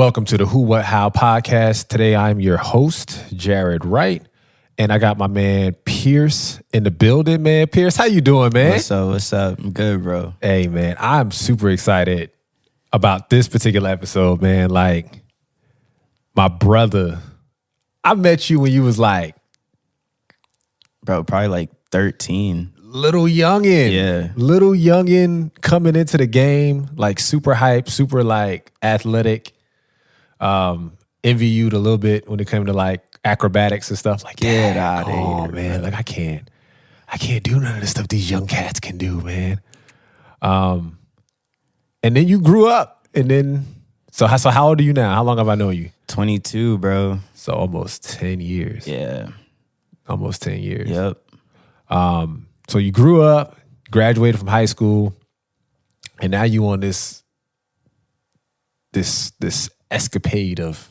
Welcome to the Who, What, How podcast. Today I'm your host, Jarad Wright, and I got my man Pierce in the building, man. Pierce, how you doing, man? What's up? I'm good, bro. Hey, man, I'm super excited about this particular episode, man. Like, my brother, I met you when you was like... Bro, probably like 13. Little youngin'. Yeah. Little youngin' coming into the game, like super hype, super like athletic. Envied a little bit when it came to like acrobatics and stuff. Like, Get out of oh here, man, bro. like I can't do none of the stuff these young cats can do, man. And then you grew up, and then so how old are you now? How long have I known you? 22, bro. So almost 10 years. Yeah. Almost 10 years. Yep. So you grew up, graduated from high school, and now you on this escapade of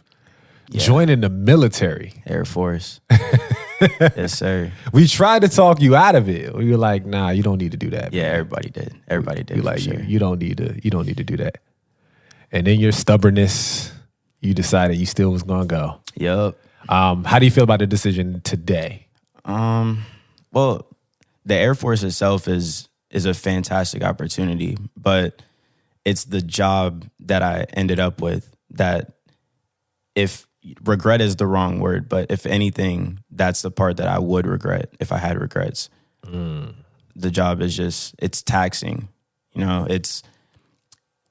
joining the military. Air Force. Yes, sir. We tried to talk you out of it. We were like, nah, you don't need to do that. Yeah, man. everybody did. Everybody did. You're like, for sure. you don't need to do that. And then your stubbornness, you decided you still was gonna go. Yep. How do you feel about the decision today? Well, the Air Force itself is a fantastic opportunity, but it's the job that I ended up with that, if regret is the wrong word, but if anything, that's the part that I would regret if I had regrets. The job is it's taxing. You know, it's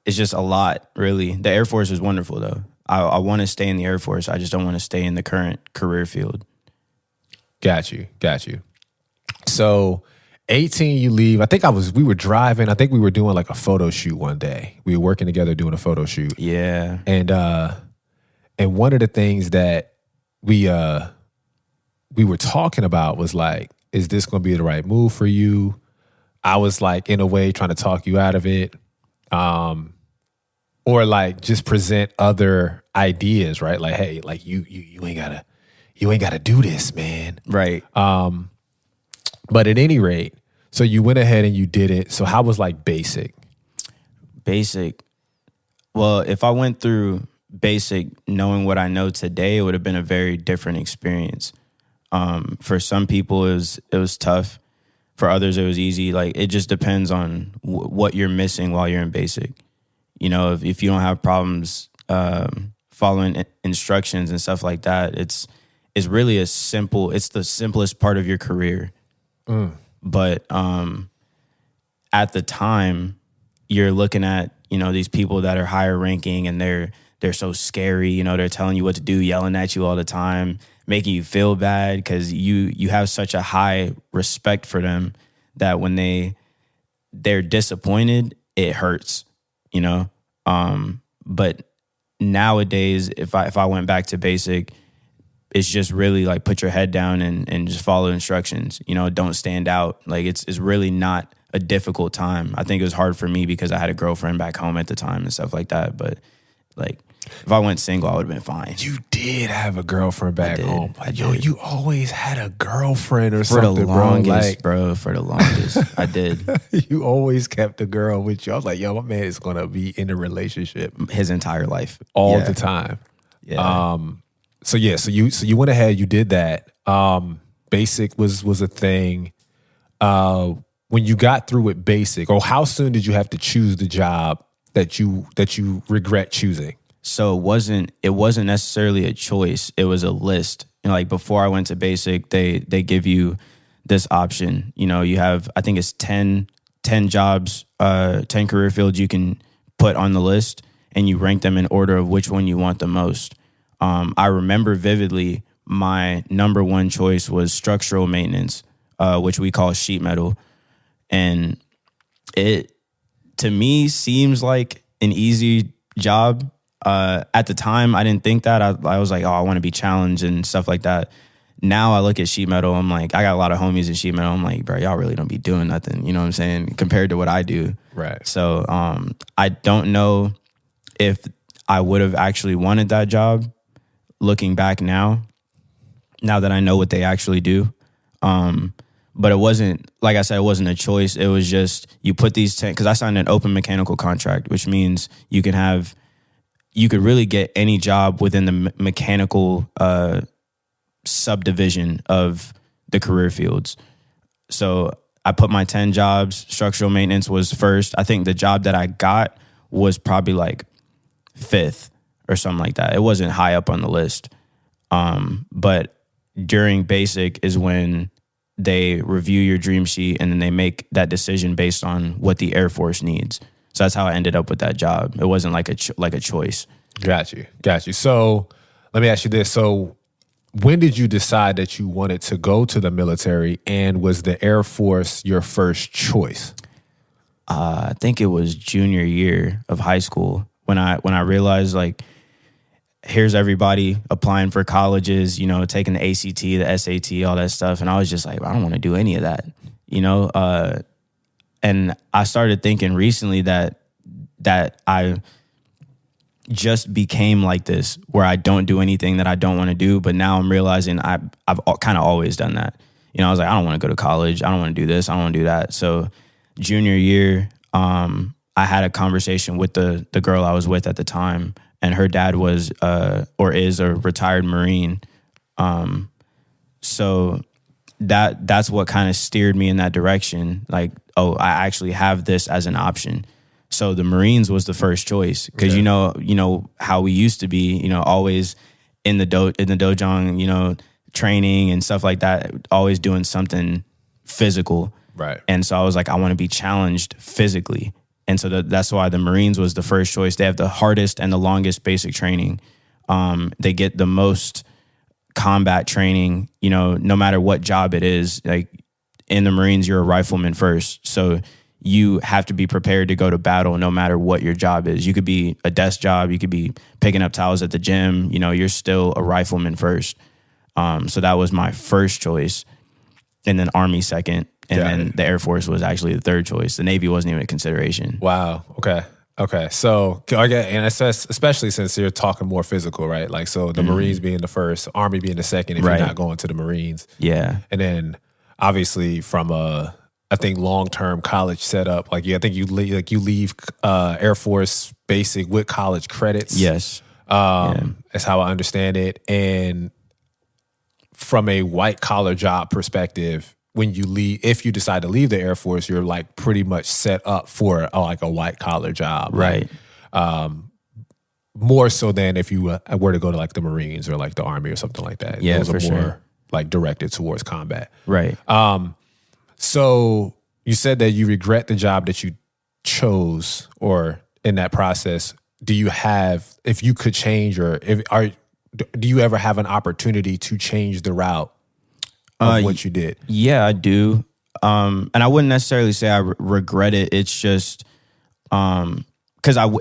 just a lot, really. The Air Force is wonderful, though. I want to stay in the Air Force. I just don't want to stay in the current career field. Got you. So 18, you leave. We were driving. I think we were doing like a photo shoot one day. We were working together doing a photo shoot. Yeah. And one of the things that we were talking about was like, is this going to be the right move for you? I was like, in a way, trying to talk you out of it. Or like just present other ideas, right? Like, hey, like you ain't gotta do this, man. Right. But at any rate, so you went ahead and you did it. So how was like basic? Basic. Well, if I went through basic knowing what I know today, it would have been a very different experience. For some people, it was tough. For others, it was easy. Like, it just depends on what you're missing while you're in basic. You know, if you don't have problems following instructions and stuff like that, it's really it's the simplest part of your career. But at the time, you're looking at, you know, these people that are higher ranking, and they're so scary. You know, they're telling you what to do, yelling at you all the time, making you feel bad because you have such a high respect for them that when they're disappointed, it hurts. You know, but nowadays, if I went back to basic, it's just really like put your head down and just follow instructions. You know, don't stand out. Like it's really not a difficult time. I think it was hard for me because I had a girlfriend back home at the time and stuff like that. But like, if I went single, I would have been fine. You did have a girlfriend back home. I Yo, did. you always had a girlfriend or For something, the longest, bro. bro. For the longest, I did. You always kept a girl with you. I was like, yo, my man is gonna be in a relationship His entire life, all Yeah. the time. Yeah. So you went ahead, you did that. Basic was a thing. When you got through with basic, or how soon did you have to choose the job that you regret choosing? So it wasn't necessarily a choice. It was a list. You know, like before I went to basic, they give you this option. You know, you have, I think it's 10 jobs, 10 career fields you can put on the list, and you rank them in order of which one you want the most. I remember vividly my number one choice was structural maintenance, which we call sheet metal. And it, to me, seems like an easy job. At the time, I didn't think that. I was like, oh, I want to be challenged and stuff like that. Now I look at sheet metal, I'm like, I got a lot of homies in sheet metal. I'm like, bro, y'all really don't be doing nothing. You know what I'm saying? Compared to what I do. Right. So I don't know if I would have actually wanted that job looking back now that I know what they actually do. But it wasn't, like I said, it wasn't a choice. It was just, you put these 10, because I signed an open mechanical contract, which means you can have you could really get any job within the mechanical subdivision of the career fields. So I put my 10 jobs. Structural maintenance was first. I think the job that I got was probably like fifth or something like that. It wasn't high up on the list. But during basic is when they review your dream sheet and then they make that decision based on what the Air Force needs. So that's how I ended up with that job. It wasn't like a choice. Got you. So let me ask you this. So when did you decide that you wanted to go to the military, and was the Air Force your first choice? I think it was junior year of high school when I realized, like, here's everybody applying for colleges, you know, taking the ACT, the SAT, all that stuff. And I was just like, I don't want to do any of that, you know? And I started thinking recently that I just became like this, where I don't do anything that I don't want to do. But now I'm realizing I've kind of always done that. You know, I was like, I don't want to go to college. I don't want to do this. I don't want to do that. So junior year, I had a conversation with the girl I was with at the time, and her dad was or is a retired Marine. So that's what kind of steered me in that direction. Like, oh, I actually have this as an option. So the Marines was the first choice because you know how we used to be, you know, always in the dojang, you know, training and stuff like that, always doing something physical. Right. And so I was like, I want to be challenged physically. And so that's why the Marines was the first choice. They have the hardest and the longest basic training. They get the most combat training, you know, no matter what job it is. Like in the Marines, you're a rifleman first. So you have to be prepared to go to battle no matter what your job is. You could be a desk job. You could be picking up towels at the gym. You know, you're still a rifleman first. So that was my first choice. And then Army second. And then the Air Force was actually the third choice. The Navy wasn't even a consideration. Wow. Okay. So, and especially since you're talking more physical, right? Like, so the Marines being the first, Army being the second, if you're not going to the Marines. Yeah. And then obviously from I think long-term college setup, like, I think you leave Air Force basic with college credits. Yes. That's how I understand it. And from a white collar job perspective, when you leave, if you decide to leave the Air Force, you're like pretty much set up for like a white collar job. Right. More so than if you were to go to like the Marines or like the Army or something like that. Yeah, those are for more sure. like directed towards combat. Right. So you said that you regret the job that you chose, or in that process, do you have, if you could change, or do you ever have an opportunity to change the route of what you did? Yeah, I do. And I wouldn't necessarily say I regret it. It's just because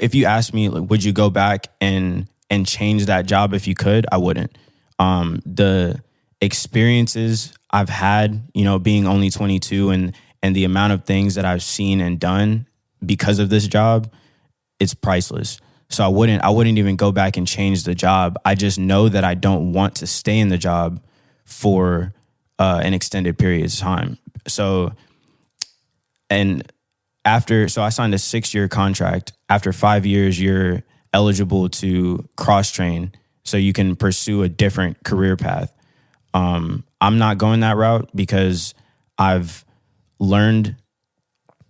if you ask me, like, would you go back and change that job if you could, I wouldn't. The experiences I've had, you know, being only 22 and the amount of things that I've seen and done because of this job, it's priceless. So I wouldn't even go back and change the job. I just know that I don't want to stay in the job for an extended period of time. So I signed a 6-year contract. After 5 years, you're eligible to cross-train so you can pursue a different career path. I'm not going that route because I've learned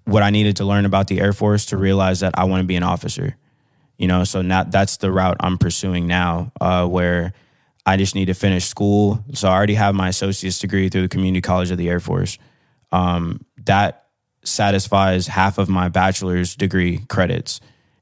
what I needed to learn about the Air Force to realize that I want to be an officer. You know, so now that's the route I'm pursuing now, where I just need to finish school. So I already have my associate's degree through the Community College of the Air Force. That satisfies half of my bachelor's degree credits,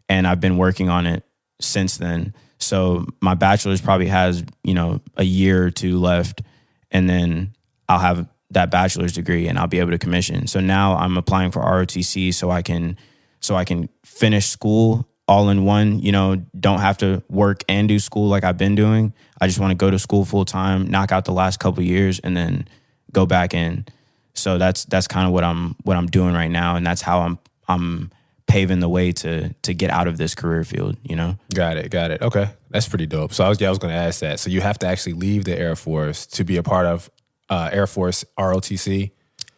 and I've been working on it since then. So my bachelor's probably has, you know, a year or two left, and then I'll have that bachelor's degree and I'll be able to commission. So now I'm applying for ROTC so I can finish school all in one, you know, don't have to work and do school like I've been doing. I just want to go to school full time, knock out the last couple of years, and then go back in. So that's kind of what I'm doing right now, and that's how I'm paving the way to get out of this career field, you know? Got it. Okay. That's pretty dope. So I was going to ask that. So you have to actually leave the Air Force to be a part of Air Force ROTC?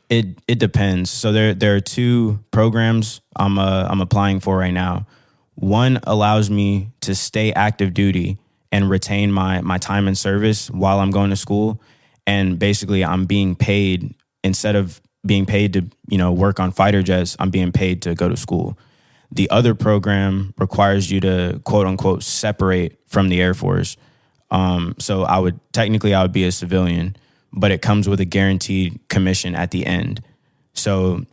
It depends. So there are two programs I'm applying for right now. One allows me to stay active duty and retain my time in service while I'm going to school. And basically I'm being paid, instead of being paid to, work on fighter jets, I'm being paid to go to school. The other program requires you to quote unquote separate from the Air Force. So I would be a civilian, but it comes with a guaranteed commission at the end. So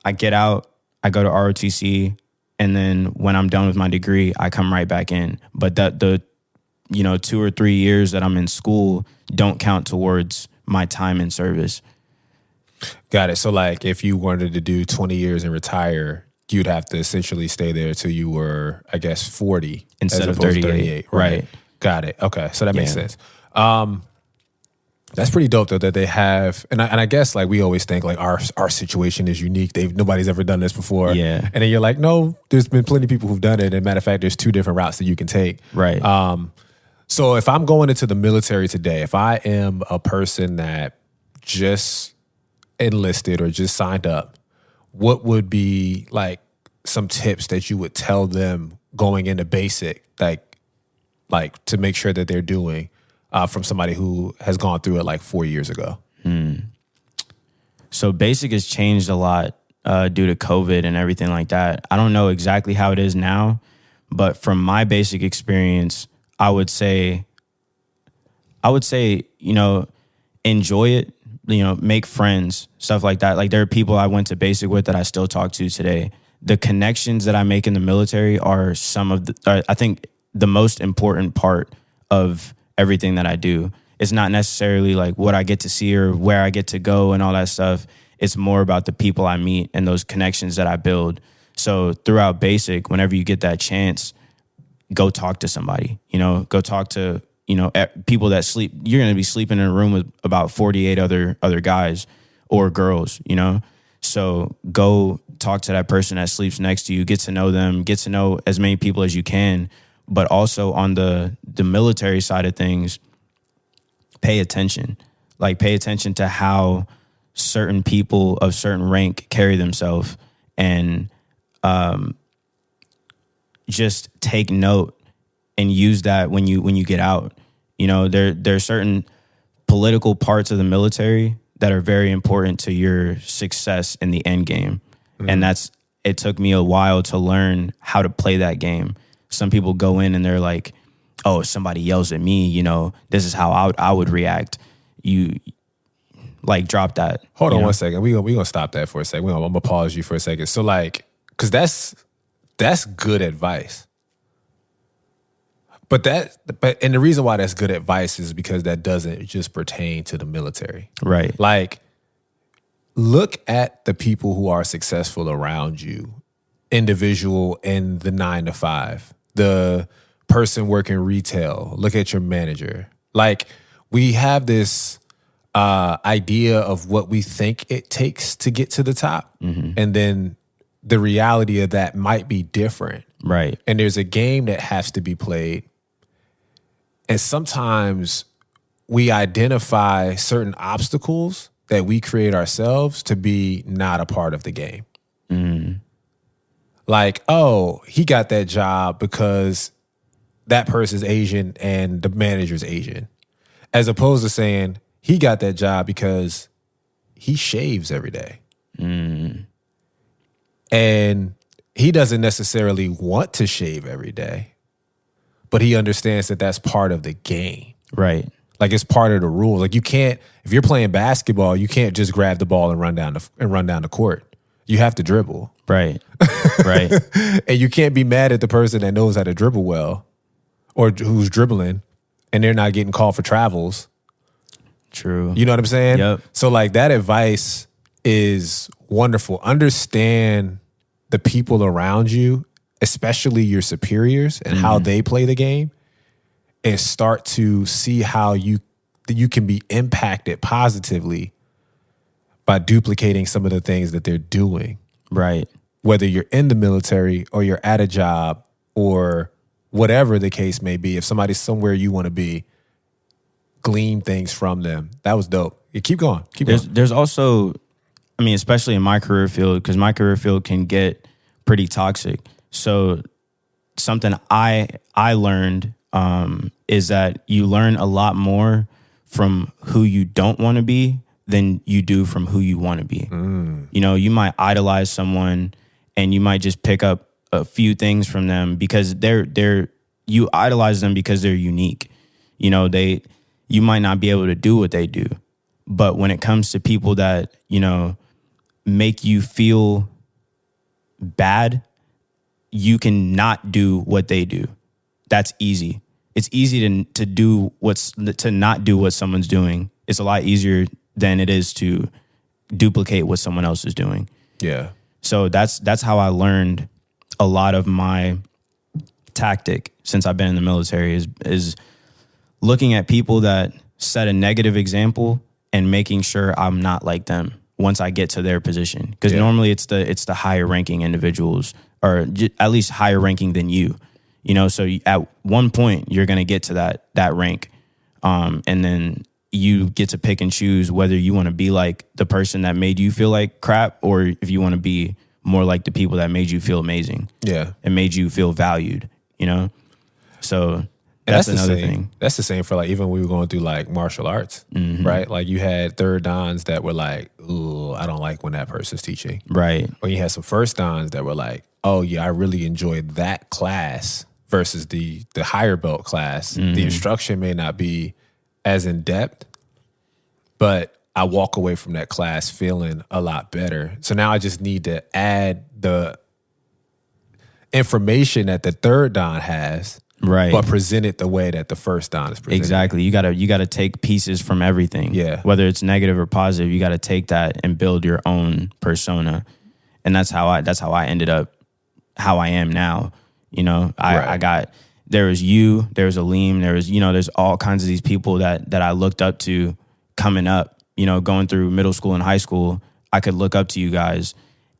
I get out, I go to ROTC, and then when I'm done with my degree, I come right back in. But the 2 or 3 years that I'm in school don't count towards my time in service. Got it. So like if you wanted to do 20 years and retire, you'd have to essentially stay there till you were, I guess, 40 instead of 38. Right. Got it. Okay. So that makes sense. That's pretty dope though that they have, and I guess like we always think like our situation is unique. Nobody's ever done this before. Yeah. And then you're like, no, there's been plenty of people who've done it. And matter of fact, there's 2 different routes that you can take. Right. So if I'm going into the military today, if I am a person that just enlisted or just signed up, what would be like some tips that you would tell them going into basic, like to make sure that they're doing from somebody who has gone through it like 4 years ago? So basic has changed a lot due to COVID and everything like that. I don't know exactly how it is now, but from my basic experience, I would say, enjoy it, make friends, stuff like that. Like there are people I went to basic with that I still talk to today. The connections that I make in the military are I think the most important part of everything that I do. It's not necessarily like what I get to see or where I get to go and all that stuff. It's more about the people I meet and those connections that I build. So throughout basic, whenever you get that chance, go talk to somebody, go talk to, people that sleep. You're going to be sleeping in a room with about 48 other guys or girls, So go talk to that person that sleeps next to you, get to know them, get to know as many people as you can. But also on the military side of things, pay attention. Like pay attention to how certain people of certain rank carry themselves, and just take note and use that when you get out. There are certain political parts of the military that are very important to your success in the end game. And it took me a while to learn how to play that game. Some people go in and they're like, oh, if somebody yells at me, this is how I would react. You like drop that. Hold on 1 second. We're going to stop that for a second. I'm going to pause you for a second. So like, because that's good advice. But the reason why that's good advice is because that doesn't just pertain to the military. Right. Like, look at the people who are successful around you, individual in the 9 to 5, the person working retail. Look at your manager. Like, we have this idea of what we think it takes to get to the top. Mm-hmm. And then the reality of that might be different. Right. And there's a game that has to be played. And sometimes we identify certain obstacles that we create ourselves to be not a part of the game. Mm. Like, oh, he got that job because that person's Asian and the manager's Asian. As opposed to saying he got that job because he shaves every day. Mm. And he doesn't necessarily want to shave every day, but he understands that that's part of the game. Right. Like it's part of the rules. Like you can't, if you're playing basketball, you can't just grab the ball and run down the court. You have to dribble. Right. Right. And you can't be mad at the person that knows how to dribble well or who's dribbling and they're not getting called for travels. True. You know what I'm saying? Yep. So like that advice is wonderful. Understand the people around you, especially your superiors and how they play the game, and start to see how you can be impacted positively by duplicating some of the things that they're doing. Right. Whether you're in the military or you're at a job or whatever the case may be, if somebody's somewhere you want to be, glean things from them. That was dope. Yeah, keep going. There's also, I mean, especially in my career field, because my career field can get pretty toxic. So something I learned is that you learn a lot more from who you don't want to be than you do from who you want to be. You know, you might idolize someone and you might just pick up a few things from them because you idolize them because they're unique. You know, you might not be able to do what they do. But when it comes to people that, you know, make you feel bad, you can not do what they do. That's easy. It's easy to not do what someone's doing. It's a lot easier than it is to duplicate what someone else is doing. Yeah. So that's how I learned a lot of my tactic since I've been in the military is looking at people that set a negative example and making sure I'm not like them once I get to their position. Because normally it's the higher ranking individuals, or at least higher ranking than you. You know, so at one point you're going to get to that rank. And then you get to pick and choose whether you want to be like the person that made you feel like crap, or if you want to be more like the people that made you feel amazing. Yeah. And made you feel valued, you know? So that's another thing. That's the same for like, even when we were going through like martial arts, right? Like you had third dans that were like, ooh, I don't like when that person's teaching. Right. Or you had some first dans that were like, oh yeah, I really enjoyed that class versus the higher belt class. The instruction may not be as in depth, but I walk away from that class feeling a lot better. So now I just need to add the information that the third dan has, right, but present it the way that the first dan is presented. Exactly. You gotta take pieces from everything. Yeah. Whether it's negative or positive, you gotta take that and build your own persona. And that's how I ended up how I am now. You know, there was you, there was Aleem, there's all kinds of these people that I looked up to coming up, you know, going through middle school and high school. I could look up to you guys.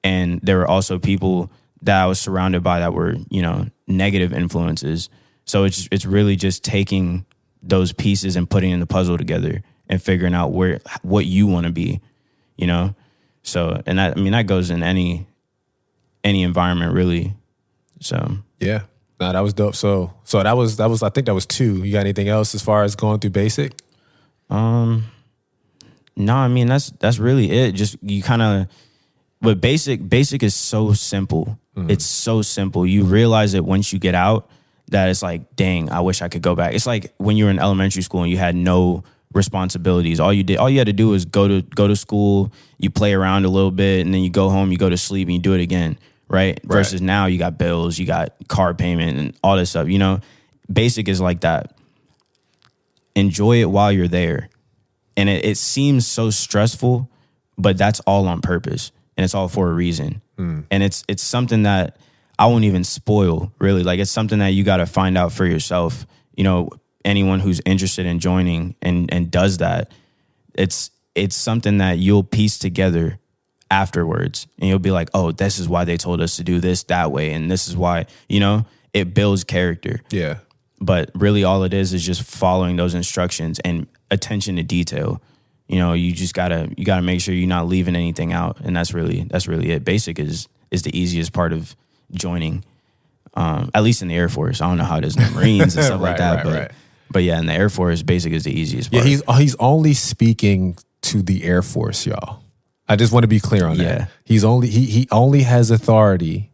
And there were also people that I was surrounded by that were, you know, negative influences. So it's really just taking those pieces and putting in the puzzle together and figuring out what you want to be, you know? So, and that goes in any environment really. So, yeah. No, that was dope. So that was I think that was 2. You got anything else as far as going through basic? No, I mean that's really it. Just you kind of, but basic is so simple. It's so simple. You realize it once you get out that it's like, dang, I wish I could go back. It's like when you were in elementary school and you had no responsibilities. All you had to do was go to school, you play around a little bit, and then you go home, you go to sleep, and you do it again. Right? Versus now you got bills, you got car payment and all this stuff, you know? Basic is like that. Enjoy it while you're there. And it seems so stressful, but that's all on purpose. And it's all for a reason. And it's something that I won't even spoil, really. Like, it's something that you got to find out for yourself. You know, anyone who's interested in joining and does that, it's something that you'll piece together afterwards, and you'll be like, oh, this is why they told us to do this that way, and this is why, you know, it builds character. Yeah. But really all it is just following those instructions and attention to detail. You know, you gotta make sure you're not leaving anything out, and that's really it. Basic is the easiest part of joining, at least in the Air Force. I don't know how it is in the Marines and stuff like that, but yeah, in the Air Force, basic is the easiest part. Yeah, he's only speaking to the Air Force, y'all. I just want to be clear on that. He only has authority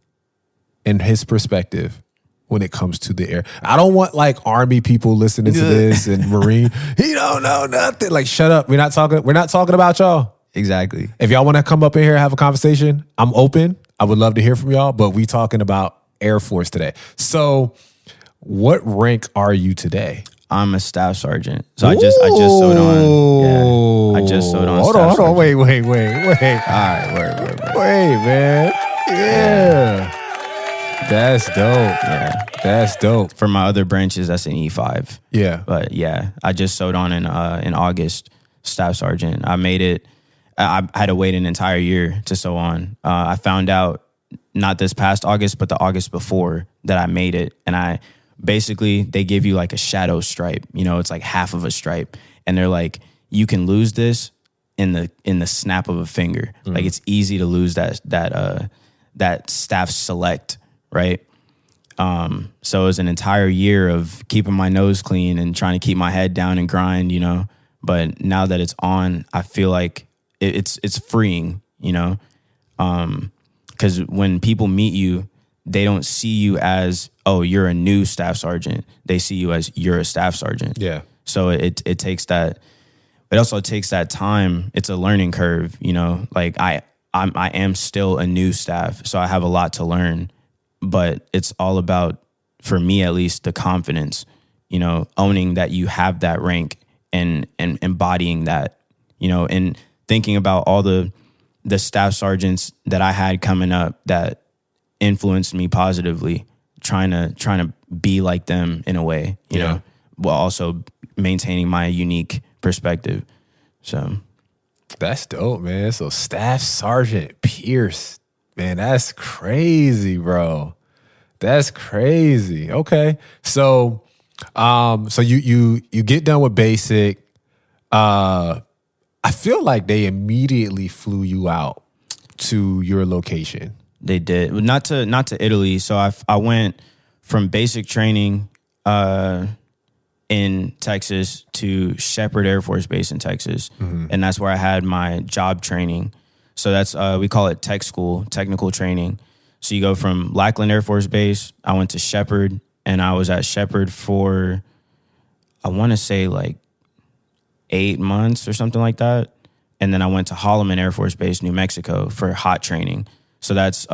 in his perspective when it comes to the air. I don't want like Army people listening to this and Marine. He don't know nothing. Like, shut up. We're not talking about y'all. Exactly. If y'all want to come up in here and have a conversation, I'm open. I would love to hear from y'all, but we talking about Air Force today. So what rank are you today? I'm a staff sergeant. So I just sewed on. Yeah, I just sewed on. Hold on. Wait. All right, wait, man. Yeah. That's dope. Yeah. That's dope. For my other branches, that's an E5. Yeah. But yeah, I just sewed on in August, staff sergeant. I made it. I had to wait an entire year to sew on. I found out not this past August, but the August before that I made it, and basically, they give you like a shadow stripe. You know, it's like half of a stripe. And they're like, you can lose this in the snap of a finger. Like, it's easy to lose that staff select, right? So it was an entire year of keeping my nose clean and trying to keep my head down and grind, But now that it's on, I feel like it's freeing, Because when people meet you, they don't see you as, oh, you're a new staff sergeant. They see you as you're a staff sergeant. Yeah. So it takes that. It also takes that time. It's a learning curve, Like I am still a new staff, so I have a lot to learn. But it's all about, for me at least, the confidence, owning that you have that rank and embodying that, and thinking about all the staff sergeants that I had coming up that influenced me positively, trying to be like them in a way, you know, while also maintaining my unique perspective. So that's dope, man. So Staff Sergeant Pierce, man, that's crazy, bro. That's crazy. Okay. So so you get done with basic. I feel like they immediately flew you out to your location. They did. Not to Italy. So I went from basic training in Texas to Shepherd Air Force Base in Texas. Mm-hmm. And that's where I had my job training. So that's, we call it tech school, technical training. So you go from Lackland Air Force Base, I went to Shepherd, and I was at Shepherd for, I want to say like 8 months or something like that. And then I went to Holloman Air Force Base, New Mexico for hot training. So that's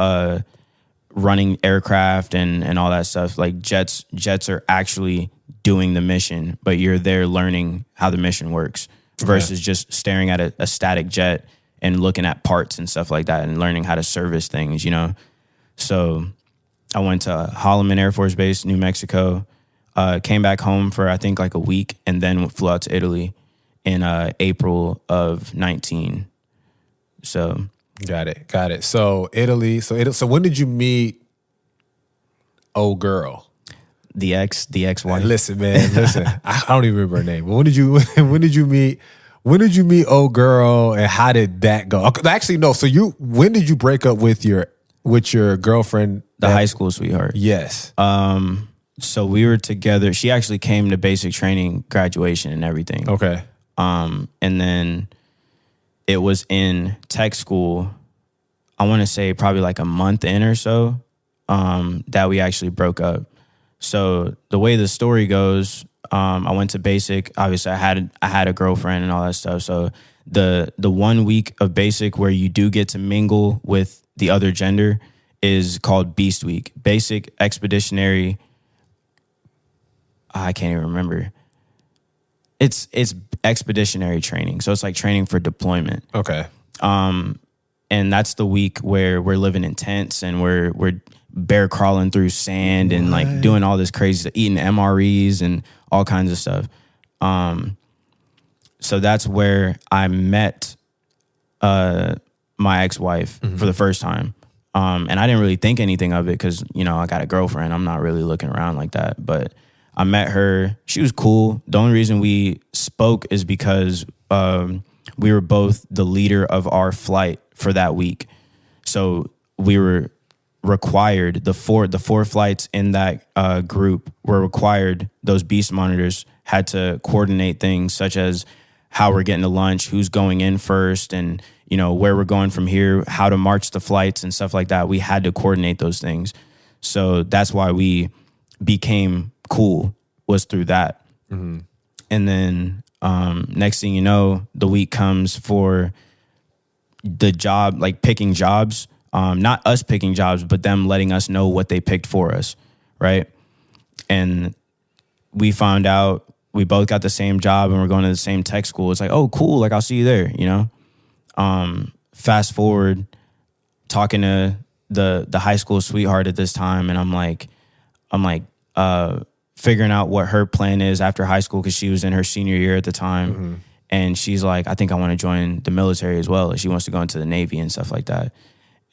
running aircraft and all that stuff. Like jets are actually doing the mission, but you're there learning how the mission works versus just staring at a static jet and looking at parts and stuff like that and learning how to service things, So I went to Holloman Air Force Base, New Mexico, came back home for I think like a week, and then flew out to Italy in April of 19. So got it. So Italy. So when did you meet old girl? The ex-wife. Listen, man. I don't even remember her name. But when did you meet old girl, and how did that go? Actually, no. So when did you break up with your girlfriend? The high school sweetheart. Yes. So we were together. She actually came to basic training graduation and everything. Okay. And then it was in tech school, I want to say probably like a month in or so, that we actually broke up. So the way the story goes, I went to basic. Obviously, I had a girlfriend and all that stuff. So the 1 week of basic where you do get to mingle with the other gender is called Beast Week. Basic expeditionary. I can't even remember. It's expeditionary training. So it's like training for deployment. Okay. And that's the week where we're living in tents and we're bear crawling through sand and like doing all this crazy stuff, eating MREs and all kinds of stuff. So that's where I met my ex-wife for the first time. And I didn't really think anything of it because, I got a girlfriend. I'm not really looking around like that. But I met her. She was cool. The only reason we spoke is because we were both the leader of our flight for that week. So we were required, the four flights in that group were required. Those beast monitors had to coordinate things such as how we're getting to lunch, who's going in first, and where we're going from here, how to march the flights and stuff like that. We had to coordinate those things. So that's why we became cool, was through that. Mm-hmm. And then next thing you know, the week comes for the job, like picking jobs. Not us picking jobs, but them letting us know what they picked for us, right? And we found out we both got the same job and we're going to the same tech school. It's like, oh, cool. Like, I'll see you there, Fast forward, talking to the high school sweetheart at this time, and I'm like, figuring out what her plan is after high school because she was in her senior year at the time. Mm-hmm. And she's like, I think I want to join the military as well. She wants to go into the Navy and stuff like that.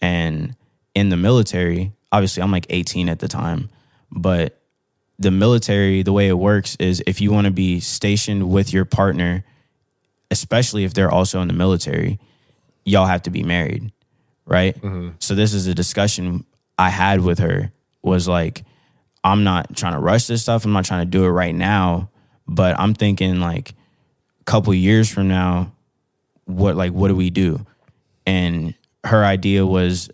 And in the military, obviously I'm like 18 at the time, but the military, the way it works is if you want to be stationed with your partner, especially if they're also in the military, y'all have to be married, right? Mm-hmm. So this is a discussion I had with her, was like, I'm not trying to rush this stuff. I'm not trying to do it right now, but I'm thinking like a couple years from now, what do we do? And her idea was,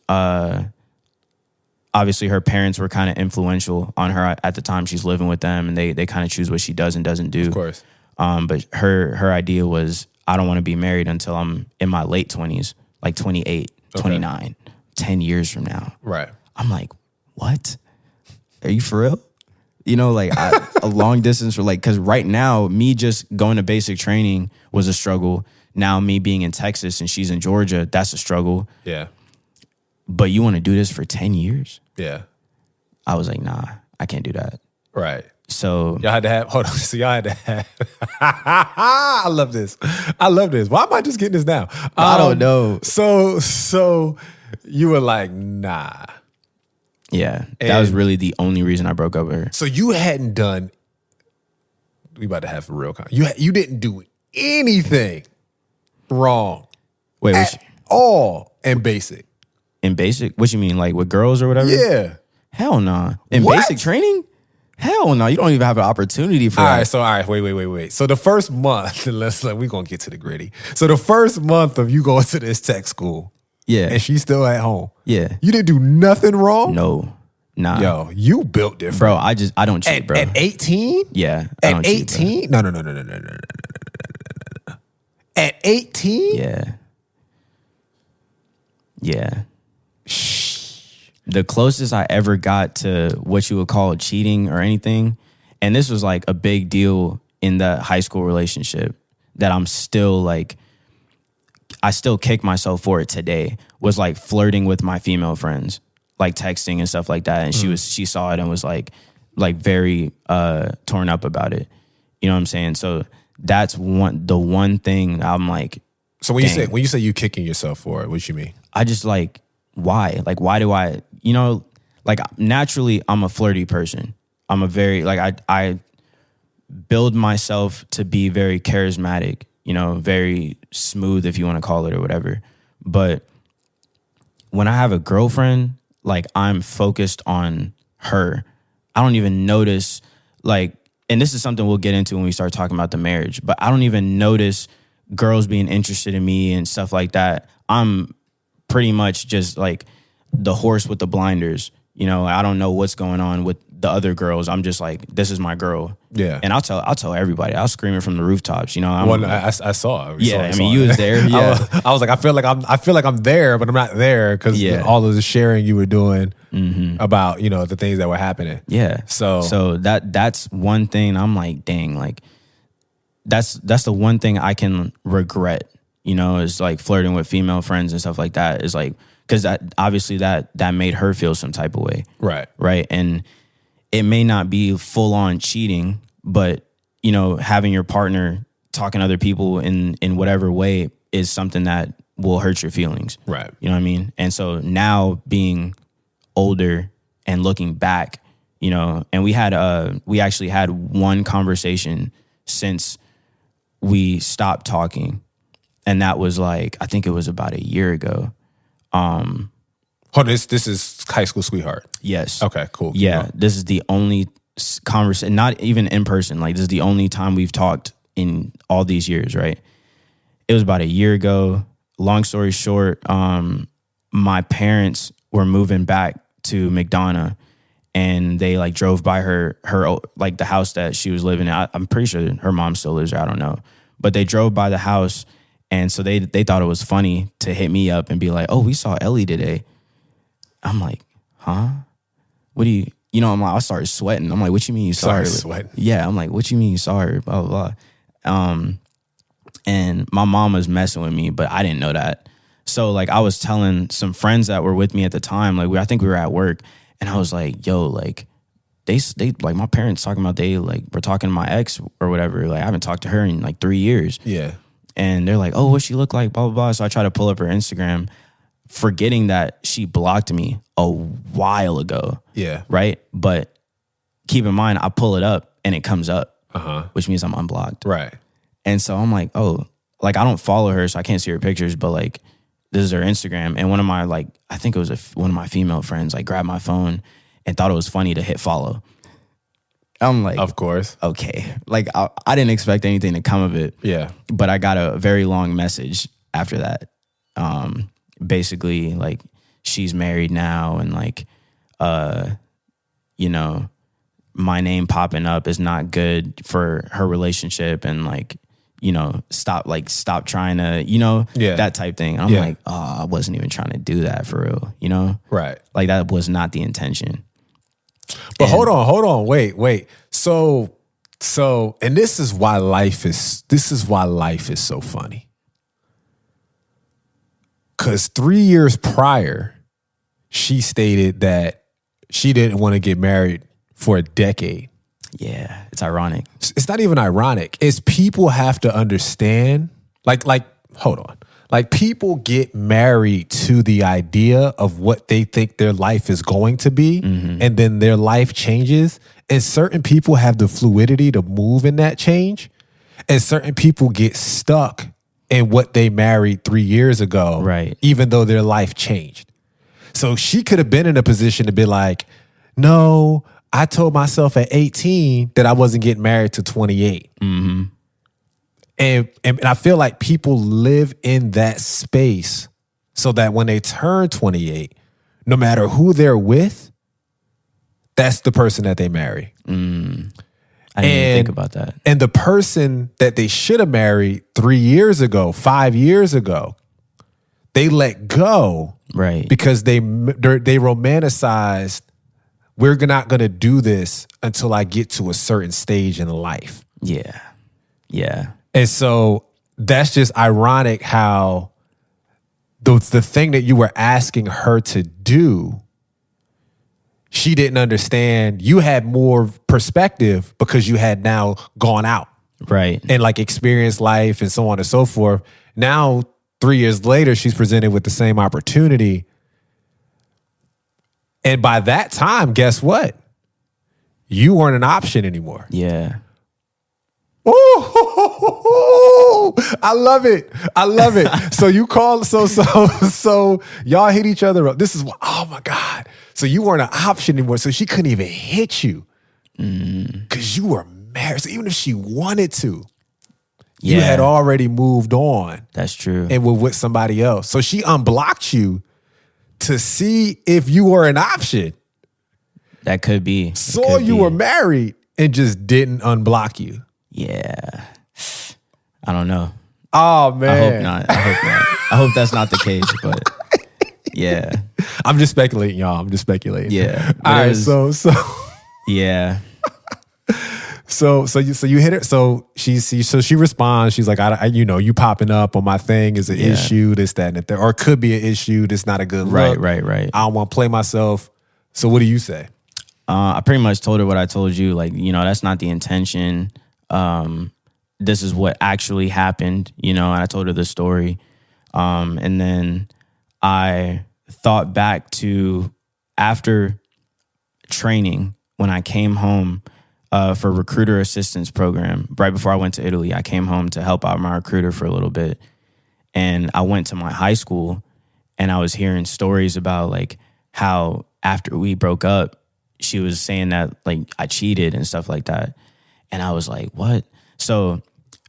obviously her parents were kind of influential on her at the time. She's living with them, and they kind of choose what she does and doesn't do. Of course. But her idea was, I don't want to be married until I'm in my late 20s, like 28, 29, 10 years from now. Right. I'm like, what? Are you for real? You know, like a long distance for like, because right now, me just going to basic training was a struggle. Now me being in Texas and she's in Georgia, that's a struggle. Yeah. But you want to do this for 10 years? Yeah. I was like, nah, I can't do that. Right. So y'all had to have, hold on. So y'all had to have, I love this. Why am I just getting this now? I don't know. So you were like, nah. Yeah. That was really the only reason I broke up with her. So you hadn't done, we about to have a real you didn't do anything wrong. Wait, at all in basic. In basic? What you mean, like with girls or whatever? Yeah. Hell nah. In What? basic training? Hell no. You don't even have an opportunity for that. All right, wait. So the first month, we're gonna get to the gritty. So the first month of you going to this tech school, Yeah. and she's still at home. Yeah. You didn't do nothing wrong? No. Nah. Yo, you built different. Bro, I don't cheat, bro. At 18? Yeah. I don't At cheat, bro. 18? No. At 18? Yeah. Yeah. The closest I ever got to what you would call cheating or anything, and this was like a big deal in the high school relationship that I'm still like, I still kick myself for it today, was like flirting with my female friends, like texting and stuff like that. And she saw it and was like very torn up about it. You know what I'm saying? So that's the one thing I'm like. So when you say you kicking yourself for it, what you mean? I just like, why? Like, why do I, you know, like naturally I'm a flirty person. I'm a very, like I build myself to be very charismatic, you know, very smooth, if you want to call it or whatever. But when I have a girlfriend, like I'm focused on her. I don't even notice like, and this is something we'll get into when we start talking about the marriage, but I don't even notice girls being interested in me and stuff like that. I'm pretty much just like the horse with the blinders. You know, I don't know what's going on with the other girls. I'm just like, this is my girl. Yeah. And I'll tell everybody. I'll scream it from the rooftops. You know, I saw. You was there. Yeah. I was like, I feel like I'm there, but I'm not there because all of the sharing you were doing about, you know, the things that were happening. Yeah. So that's one thing I'm like, dang, like that's the one thing I can regret, you know, is like flirting with female friends and stuff like that, is like, because that obviously that made her feel some type of way. Right. And it may not be full on cheating, but, you know, having your partner talking to other people in whatever way is something that will hurt your feelings. Right. You know what I mean? And so now being older and looking back, you know, and we actually had one conversation since we stopped talking. And that was like, I think it was about a year ago. Hold on, this is high school sweetheart. Yes. Okay, cool. Yeah, this is the only conversation, not even in person. Like, this is the only time we've talked in all these years, right? It was about a year ago. Long story short, my parents were moving back to McDonough, and they like drove by her like the house that she was living in. I'm pretty sure her mom still lives there. I don't know, but they drove by the house, and so they thought it was funny to hit me up and be like, "Oh, we saw Ellie today." I'm like, huh? What do you know, I started sweating. I'm like, what you mean you saw her? Sweating. Yeah, I'm like, what you mean you saw her? Blah, blah, blah. And my mom was messing with me, but I didn't know that. So like I was telling some friends that were with me at the time, like I think we were at work, and I was like, yo, like they like my parents talking about they like were talking to my ex or whatever. Like I haven't talked to her in like 3 years. Yeah. And they're like, oh, what she look like? Blah, blah, blah. So I try to pull up her Instagram, forgetting that she blocked me a while ago. Yeah. Right? But keep in mind, I pull it up and it comes up, which means I'm unblocked. Right. And so I'm like, oh, like I don't follow her, so I can't see her pictures, but like this is her Instagram. And I think it was one of my female friends like grabbed my phone and thought it was funny to hit follow. I'm like, Of course. okay. Like, I didn't expect anything to come of it. Yeah. But I got a very long message after that. Basically, like, she's married now, and like, you know, my name popping up is not good for her relationship, and like, you know, stop trying to, you know, that type thing. I'm like, oh, I wasn't even trying to do that for real, you know? Right. Like, that was not the intention. But hold on, wait. So, and this is why life is so funny. 'Cause 3 years prior, she stated that she didn't want to get married for a decade. Yeah, it's ironic. It's not even ironic. It's people have to understand, like, hold on. Like, people get married to the idea of what they think their life is going to be, and then their life changes. And certain people have the fluidity to move in that change. And certain people get stuck in what they married 3 years ago, right? Even though their life changed. So she could have been in a position to be like, no, I told myself at 18 that I wasn't getting married to 28. Mm-hmm. And I feel like people live in that space so that when they turn 28, no matter who they're with, that's the person that they marry. I didn't even think about that. And the person that they should have married 3 years ago, 5 years ago, they let go, right? Because they romanticized, we're not going to do this until I get to a certain stage in life. Yeah. And so that's just ironic how the thing that you were asking her to do, she didn't understand. You had more perspective because you had now gone out. Right. And like experienced life and so on and so forth. Now, 3 years later, she's presented with the same opportunity. And by that time, guess what? You weren't an option anymore. Yeah. Ooh, I love it. So you call, so y'all hit each other up. This is what, oh my God. So you weren't an option anymore. So she couldn't even hit you because you were married. So even if she wanted to, you had already moved on. That's true. And were with somebody else. So she unblocked you to see if you were an option. That could be. So you were married and just didn't unblock you. Yeah. I don't know. Oh, man. I hope not. I hope that's not the case, but yeah. I'm just speculating, y'all. I'm just speculating. Yeah. All right, so yeah. So you hit her. So she responds. She's like, I you popping up on my thing is an issue, this, that, and the third. Or it could be an issue. That's not a good look. Right. I don't want to play myself. So what do you say? I pretty much told her what I told you. Like, that's not the intention. This is what actually happened, and I told her the story. And then I thought back to after training when I came home for recruiter assistance program. Right before I went to Italy, I came home to help out my recruiter for a little bit. And I went to my high school and I was hearing stories about like how after we broke up, she was saying that like I cheated and stuff like that. And I was like, what? So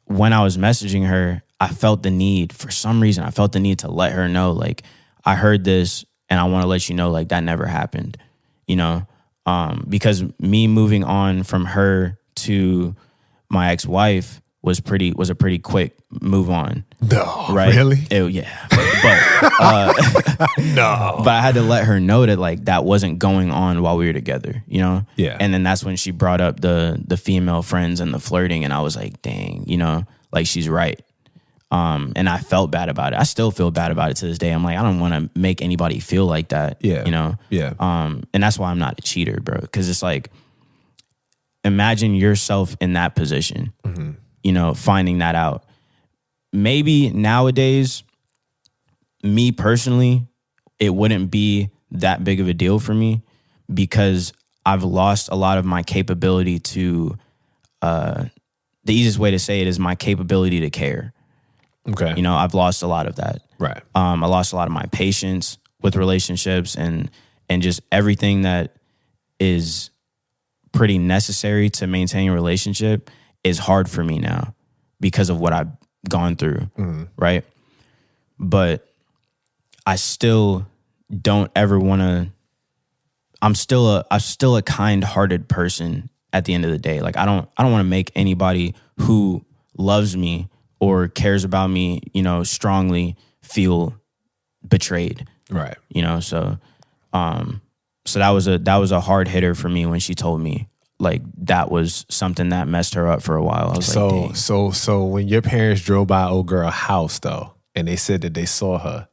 when I was messaging her, I felt the need, for some reason, I felt the need to let her know, like, I heard this and I want to let you know, like, that never happened, because me moving on from her to my ex-wife was a pretty quick move on. No, right? Really? Yeah. But no. But I had to let her know that like that wasn't going on while we were together, Yeah. And then that's when she brought up the female friends and the flirting, and I was like, dang, like she's right. And I felt bad about it. I still feel bad about it to this day. I'm like, I don't want to make anybody feel like that. Yeah. Yeah. And that's why I'm not a cheater, bro. Because it's like, imagine yourself in that position. Finding that out. Maybe nowadays, me personally, it wouldn't be that big of a deal for me because I've lost a lot of my capability to, the easiest way to say it is my capability to care. Okay. I've lost a lot of that. Right. I lost a lot of my patience with relationships and just everything that is pretty necessary to maintain a relationship is hard for me now because of what I've gone through, right? But I still don't ever want to. I'm still a kind-hearted person at the end of the day. Like I don't want to make anybody who loves me or cares about me, strongly feel betrayed. Right. So that was a hard hitter for me when she told me. Like that was something that messed her up for a while. I was like, dang. So when your parents drove by old girl's house though, and they said that they saw her,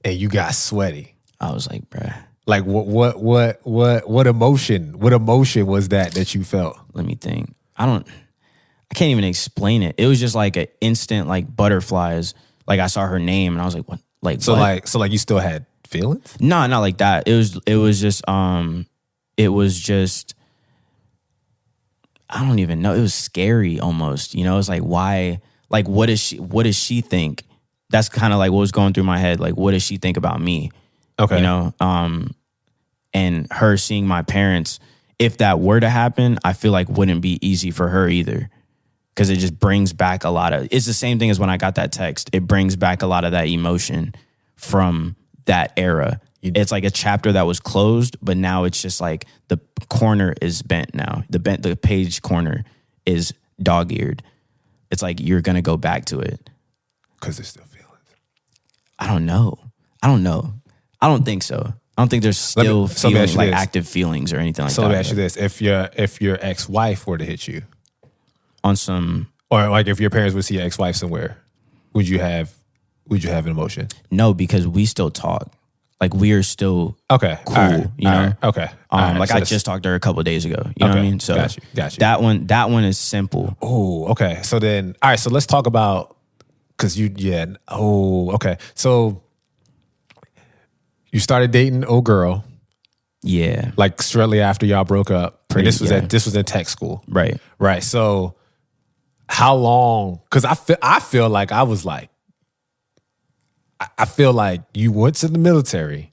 and you got sweaty, I was like, bruh. Like what emotion? What emotion was that you felt? Let me think. I can't even explain it. It was just like an instant like butterflies. Like I saw her name and I was like, what? Like so what? like you still had feelings? No, not like that. It was just I don't even know. It was scary almost. It's like why? Like what does she think? That's kind of like what was going through my head. Like what does she think about me? Okay. And her seeing my parents, if that were to happen, I feel like wouldn't be easy for her either. Because it just brings back it's the same thing as when I got that text. It brings back a lot of that emotion from that era. It's like a chapter that was closed, but now it's just like the corner is bent now. The page corner is dog-eared. It's like you're going to go back to it. Because there's still feelings. I don't know. I don't think so. I don't think there's still active feelings or anything like that. So let me ask you this. If your ex-wife were to hit you on some, or like if your parents would see your ex-wife somewhere, would you have an emotion? No, because we still talk. Like we are still cool. Right. Okay. Like I just talked to her a couple of days ago. You know what I mean? So got you. That one is simple. Oh, okay. So then, all right. So let's talk about okay. So you started dating old girl. Yeah. Like shortly after y'all broke up. This was in tech school. Right. Right. So how long? Because I feel like I was like, I feel like you went to the military,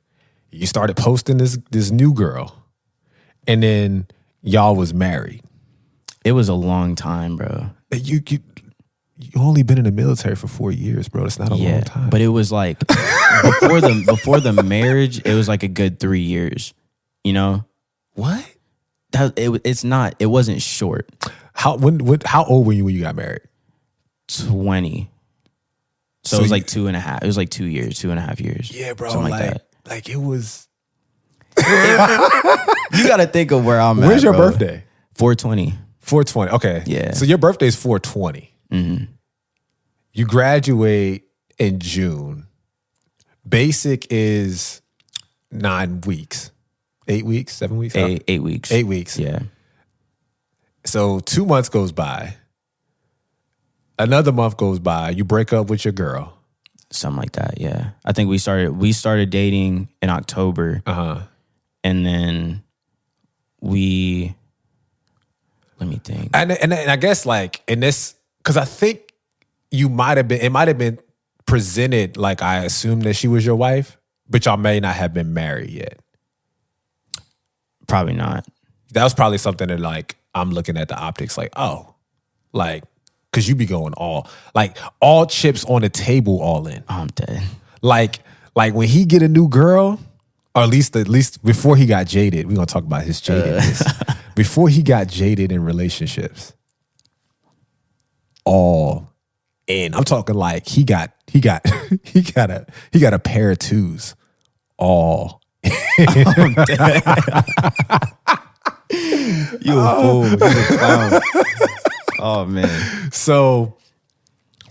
you started posting this new girl, and then y'all was married. It was a long time, bro. You only been in the military for 4 years, bro. That's not a long time. But it was like before the marriage, it was like a good 3 years. What? It wasn't short. How old were you when you got married? 20. So it was like 2.5. It was like 2 years, 2.5 years. Yeah, bro. Something like that. Like it was. You got to think of where I'm at. Where's your birthday? 4/20. 4/20. Okay. Yeah. So your birthday is 4/20. Mm-hmm. You graduate in June. Basic is 9 weeks. 8 weeks? 7 weeks? 8 weeks. 8 weeks. Yeah. So 2 months goes by. Another month goes by. You break up with your girl. Something like that, yeah. I think we started dating in October. And then let me think. And I guess like in this, because I think it might have been presented like I assumed that she was your wife, but y'all may not have been married yet. Probably not. That was probably something that like I'm looking at the optics like, oh, like, because you be going all chips on the table, all in. I'm dead. Like when he get a new girl, or at least before he got jaded, we're gonna talk about his jadedness. Before he got jaded in relationships, all in. I'm talking like he got a pair of twos, all. I'm dead. You a fool. You a clown. Oh man. So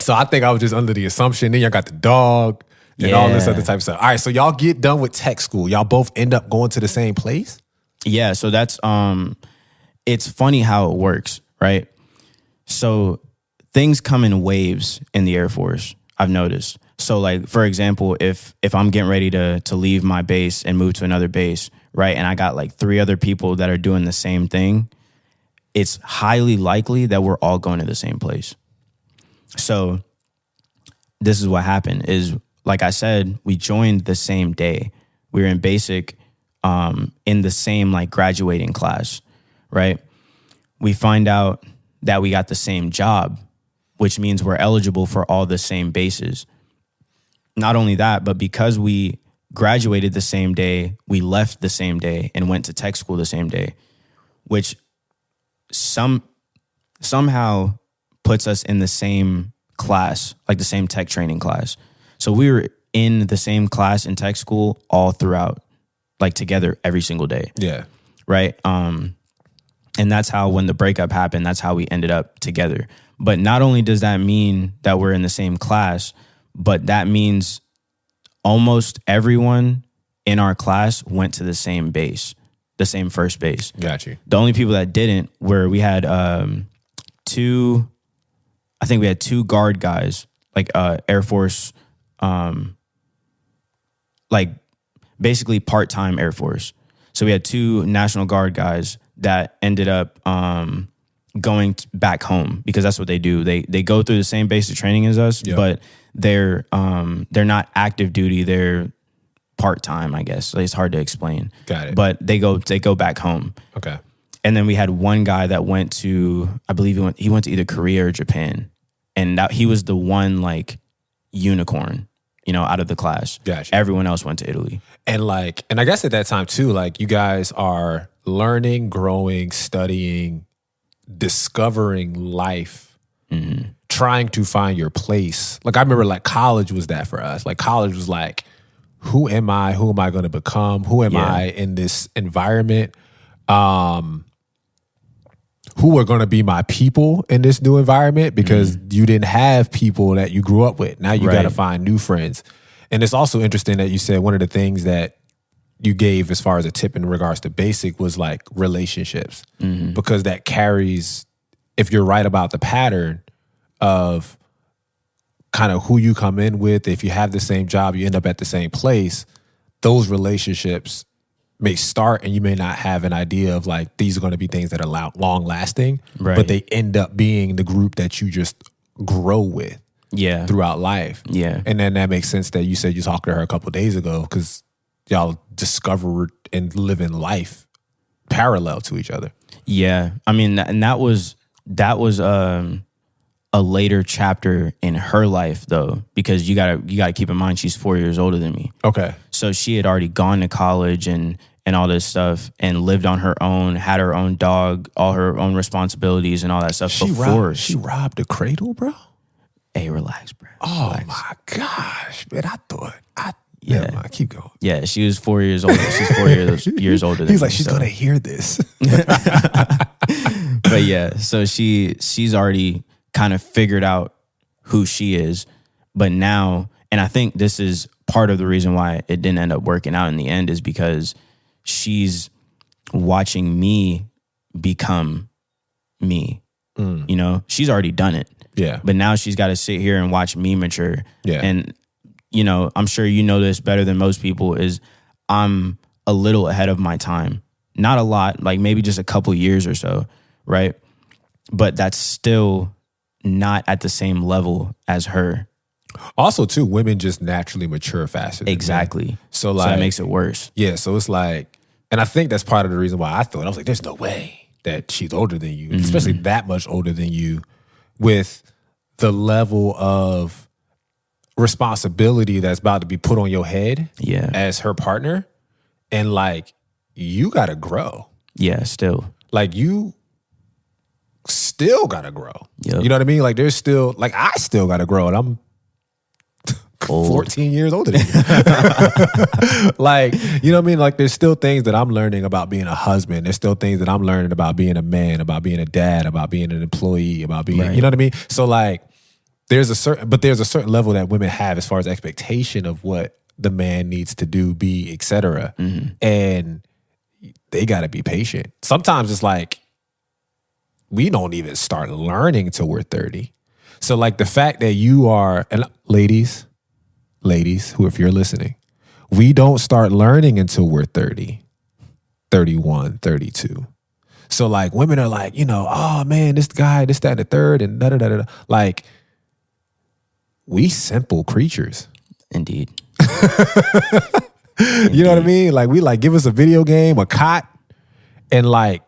I think I was just under the assumption. Then y'all got the dog and all this other type of stuff. All right, so y'all get done with tech school. Y'all both end up going to the same place? Yeah, so that's it's funny how it works, right? So things come in waves in the Air Force, I've noticed. So like, for example, if I'm getting ready to leave my base and move to another base, right? And I got like 3 other people that are doing the same thing, it's highly likely that we're all going to the same place. So this is what happened is, like I said, we joined the same day. We were in basic in the same like graduating class, right? We find out that we got the same job, which means we're eligible for all the same bases. Not only that, but because we graduated the same day, we left the same day and went to tech school the same day, which somehow puts us in the same class, like the same tech training class. So we were in the same class in tech school all throughout, like together every single day. Yeah. Right. And that's how, when the breakup happened, that's how we ended up together. But not only does that mean that we're in the same class, but that means almost everyone in our class went to the same base, the same first base. Got you. The only people that didn't were, we had two guard guys, like Air Force, like basically part-time Air Force. So we had two National Guard guys that ended up going back home, because that's what they do. They go through the same basic training as us, Yep. but they're not active duty. They're part-time, I guess. It's hard to explain. Got it. But they go back home. Okay. And then we had one guy that went to, I believe he went to either Korea or Japan, and he was the one like unicorn, out of the class. Gotcha. Everyone else went to Italy. And I guess at that time too, like you guys are learning, growing, studying, discovering life, trying to find your place. Like I remember like college was that for us. Like college was like, who am I? Who am I going to become? Who am I in this environment? Who are going to be my people in this new environment? Because you didn't have people that you grew up with. Now you got to find new friends. And it's also interesting that you said one of the things that you gave as far as a tip in regards to basic was like relationships, because that carries, if you're right about the pattern of kind of who you come in with, if you have the same job, you end up at the same place, those relationships may start and you may not have an idea of like, these are going to be things that are long lasting, but they end up being the group that you just grow with throughout life. Yeah. And then that makes sense that you said you talked to her a couple of days ago, because y'all discovered and live in life parallel to each other. Yeah. I mean, and that was a later chapter in her life though, because you gotta keep in mind she's 4 years older than me. Okay. So she had already gone to college and all this stuff and lived on her own, had her own dog, all her own responsibilities and all that stuff before. She robbed a cradle, bro? Hey, relax, bro. Oh my gosh, man! Never mind, keep going. Yeah, she was 4 years older. She's 4 years older than me. He's like, she's gonna hear this. But yeah, so she's already kind of figured out who she is. But now, and I think this is part of the reason why it didn't end up working out in the end, is because she's watching me become me. She's already done it. Yeah. But now she's got to sit here and watch me mature. Yeah. And, I'm sure you know this better than most people, is I'm a little ahead of my time. Not a lot, like maybe just a couple years or so, right? But that's still not at the same level as her. Also, too, women just naturally mature faster than Exactly. men. So that makes it worse. Yeah, so it's like, and I think that's part of the reason why I was like, there's no way that she's older than you, especially that much older than you, with the level of responsibility that's about to be put on your head as her partner. And like, you got to grow. Yeah, still. Like, you still got to grow. Yep. You know what I mean? Like, there's still, like, I still got to grow, and I'm old. 14 years older than you. Like, you know what I mean? Like, there's still things that I'm learning about being a husband. There's still things that I'm learning about being a man, about being a dad, about being an employee, about being, you know what I mean? So like, there's a certain level that women have as far as expectation of what the man needs to do, be, etc. And they got to be patient. Sometimes it's like, we don't even start learning till we're 30. So like the fact that you are, and ladies, who, if you're listening, we don't start learning until we're 30, 31, 32. So like women are like, oh man, this guy, this, that, and the third, and da da da da. Like, we simple creatures. Indeed. You know what I mean? Like, we like, give us a video game, a cot, and like,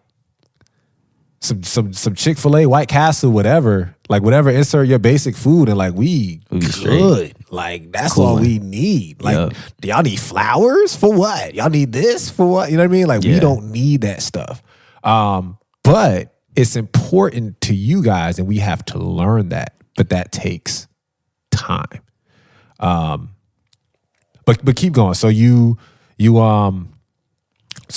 some Chick-fil-A, White Castle, whatever. Like whatever, insert your basic food and like we be good. straight. Like that's Cool. all we need. Like do y'all need flowers for what? Y'all need this for what? You know what I mean? Like we don't need that stuff. But it's important to you guys and we have to learn that. But that takes time. But keep going. So so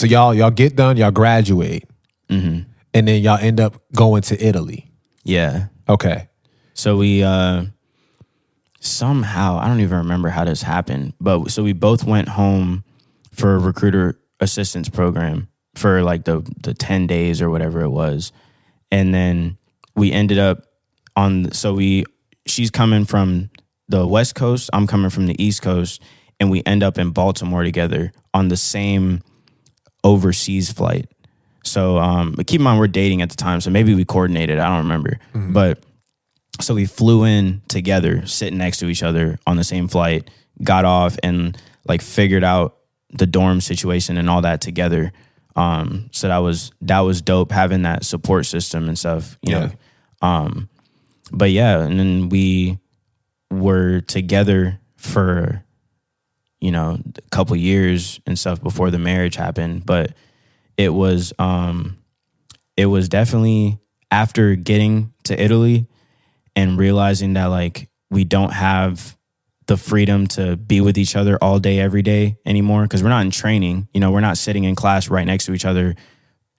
y'all get done, y'all graduate, and then y'all end up going to Italy. Yeah. Okay. So we somehow, I don't even remember how this happened, but so we both went home for a recruiter assistance program for like the 10 days or whatever it was. And then we ended up she's coming from the West Coast, I'm coming from the East Coast, and we end up in Baltimore together on the same overseas flight. So, but keep in mind we're dating at the time, so maybe we coordinated. I don't remember. But so we flew in together, sitting next to each other on the same flight, got off and like figured out the dorm situation and all that together. So that was dope having that support system and stuff, you know. But yeah, and then we were together for, you know, a couple years and stuff before the marriage happened. But it was definitely after getting to Italy and realizing that like we don't have the freedom to be with each other all day, every day anymore, because we're not in training. You know, we're not sitting in class right next to each other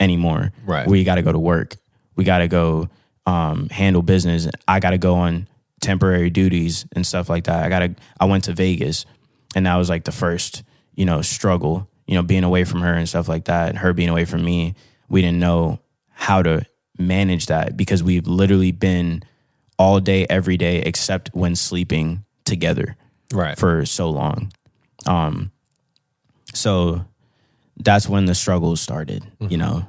anymore. Right. We got to go to work. We got to go handle business. I got to go on temporary duties and stuff like that. I went to Vegas, and that was like the first, you know, struggle, you know, being away from her and stuff like that, and her being away from me. We didn't know how to manage that because we've literally been all day, every day, except when sleeping together for so long. So that's when the struggles started, you know,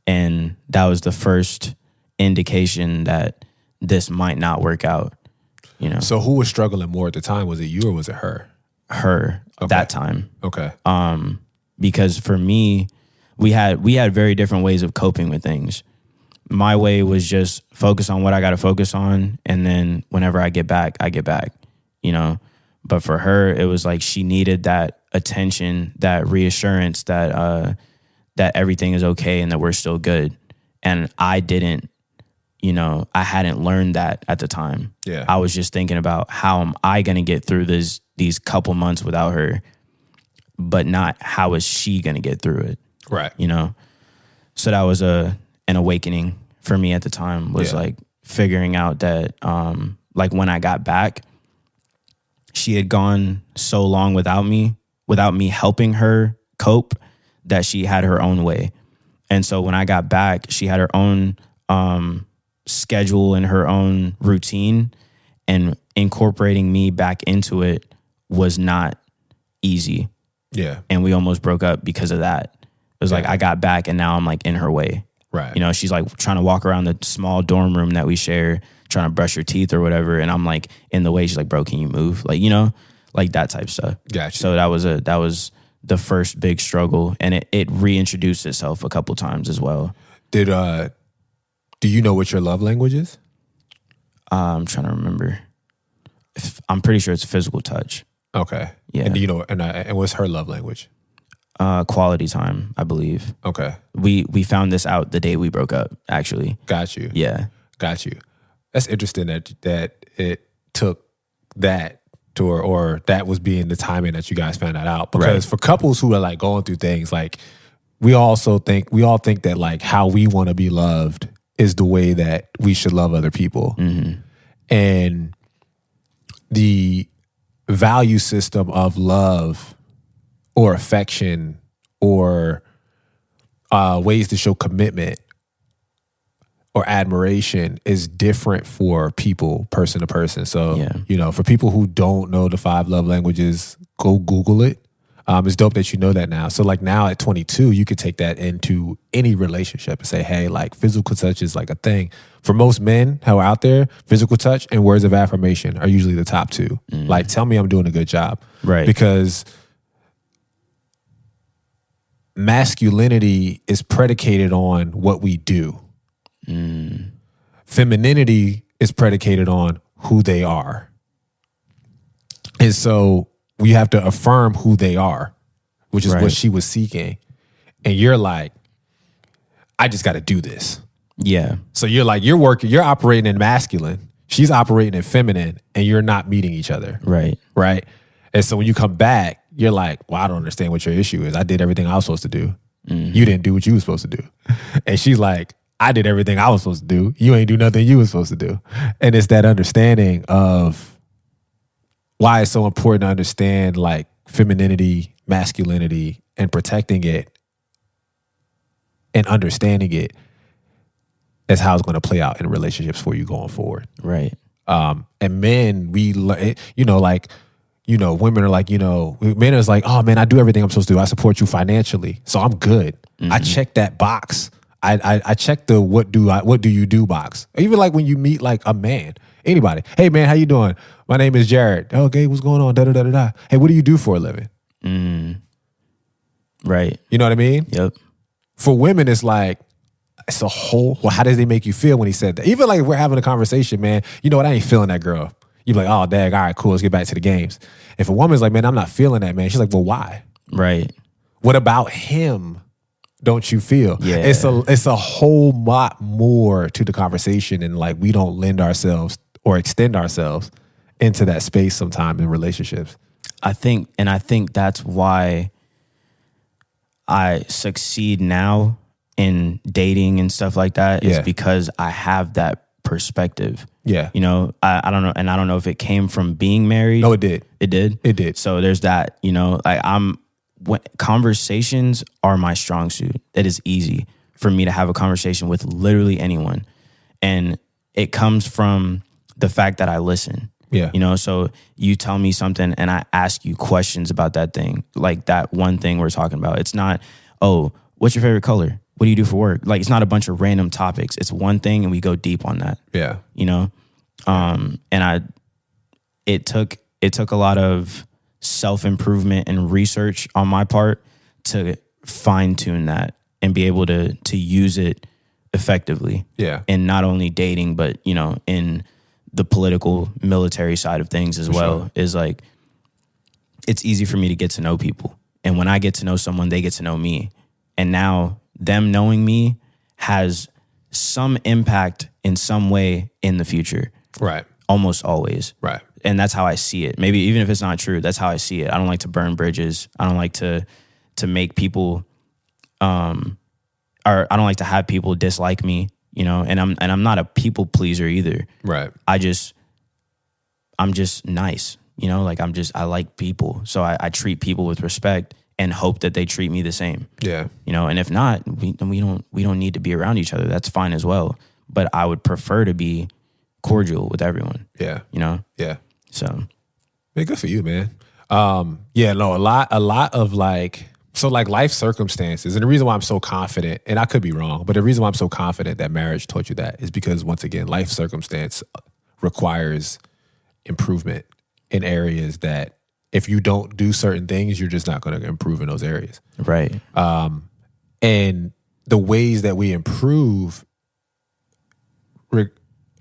and that was the first indication that this might not work out, you know. So who was struggling more at the time? Was it you or was it her? Her that time. Okay. Because for me, we had very different ways of coping with things. My way was just focus on what I got to focus on, and then whenever I get back, you know. But for her, it was like she needed that attention, that reassurance that that everything is okay and that we're still good. And I didn't, you know, I hadn't learned that at the time. Yeah. I was just thinking about how am I going to get through these couple months without her, but not how is she going to get through it. Right. You know? So that was an awakening for me at the time, was like figuring out that like when I got back, she had gone so long without me helping her cope, that she had her own way. And so when I got back, she had her own schedule and her own routine, and incorporating me back into it was not easy. Yeah. And we almost broke up because of that. It was like I got back and now I'm like in her way. Right. You know, she's like trying to walk around the small dorm room that we share, trying to brush her teeth or whatever, and I'm like in the way. She's like, "Bro, can you move?" Like, you know, like that type stuff. Gotcha. So that was the first big struggle, and it reintroduced itself a couple times as well. Do you know what your love language is? I'm trying to remember. I'm pretty sure it's physical touch. Okay. Yeah. And do you know, and what's her love language? Quality time, I believe. Okay. We found this out the day we broke up, actually. Got you. Yeah. Got you. That's interesting that it took that to, or that was being the timing that you guys found that out. Because for couples who are like going through things, like we all think that like how we want to be loved is the way that we should love other people. Mm-hmm. And the value system of love or affection or ways to show commitment or admiration is different for people, person to person. So, you know, for people who don't know the 5 love languages, go Google it. It's dope that you know that now. So like now at 22, you could take that into any relationship and say, hey, like physical touch is like a thing. For most men who are out there, physical touch and words of affirmation are usually the top 2. Like, tell me I'm doing a good job. Right. Because masculinity is predicated on what we do. Femininity is predicated on who they are. And so we have to affirm who they are, which is what she was seeking. And you're like, I just got to do this. Yeah. So you're like, you're operating in masculine. She's operating in feminine, and you're not meeting each other. Right. Right. And so when you come back, you're like, well, I don't understand what your issue is. I did everything I was supposed to do. You didn't do what you were supposed to do. And she's like, I did everything I was supposed to do. You ain't do nothing you were supposed to do. And it's that understanding of why it's so important to understand like femininity, masculinity, and protecting it and understanding it as how it's going to play out in relationships for you going forward. Right. And men, women are like, men is like, oh man, I do everything I'm supposed to do. I support you financially, so I'm good. I check that box. I check the what do you do box. Even like when you meet like a man, anybody. Hey man, how you doing? My name is Jarad. Okay, what's going on? Da da da da da. Hey, what do you do for a living? Right. You know what I mean? Yep. For women, it's like it's a whole. Well, how does they make you feel when he said that? Even like if we're having a conversation, man. You know what? I ain't feeling that girl. You be like, oh, dag, all right, cool. Let's get back to the games. If a woman's like, man, I'm not feeling that, man. She's like, well, why? Right. What about him don't you feel? Yeah. It's a whole lot more to the conversation, and like we don't lend ourselves or extend ourselves into that space sometime in relationships. I think that's why I succeed now in dating and stuff like that is because I have that perspective. Yeah. I don't know. And I don't know if it came from being married. No, it did. It did? It did. So there's that, conversations are my strong suit. It is easy for me to have a conversation with literally anyone. And it comes from the fact that I listen. Yeah. So you tell me something and I ask you questions about that thing, like that one thing we're talking about. It's not, oh, what's your favorite color? What do you do for work? Like, it's not a bunch of random topics. It's one thing and we go deep on that. Yeah. And it took a lot of self-improvement and research on my part to fine-tune that and be able to use it effectively. Yeah. And not only dating, but, in the political military side of things as well. Sure. Is like, it's easy for me to get to know people. And when I get to know someone, they get to know me. And now them knowing me has some impact in some way in the future. Right. Almost always. Right. And that's how I see it. Maybe even if it's not true, that's how I see it. I don't like to burn bridges. I don't like to make people, or I don't like to have people dislike me, and I'm not a people pleaser either. Right. I'm just nice, I like people. So I treat people with respect and hope that they treat me the same. Yeah. And if not, we don't need to be around each other. That's fine as well. But I would prefer to be cordial with everyone. Yeah. Yeah. So, man, good for you, man. A lot of life circumstances, and the reason why I'm so confident, and I could be wrong, but the reason why I'm so confident that marriage taught you that is because, once again, life circumstance requires improvement in areas that if you don't do certain things, you're just not going to improve in those areas. Right. And the ways that we improve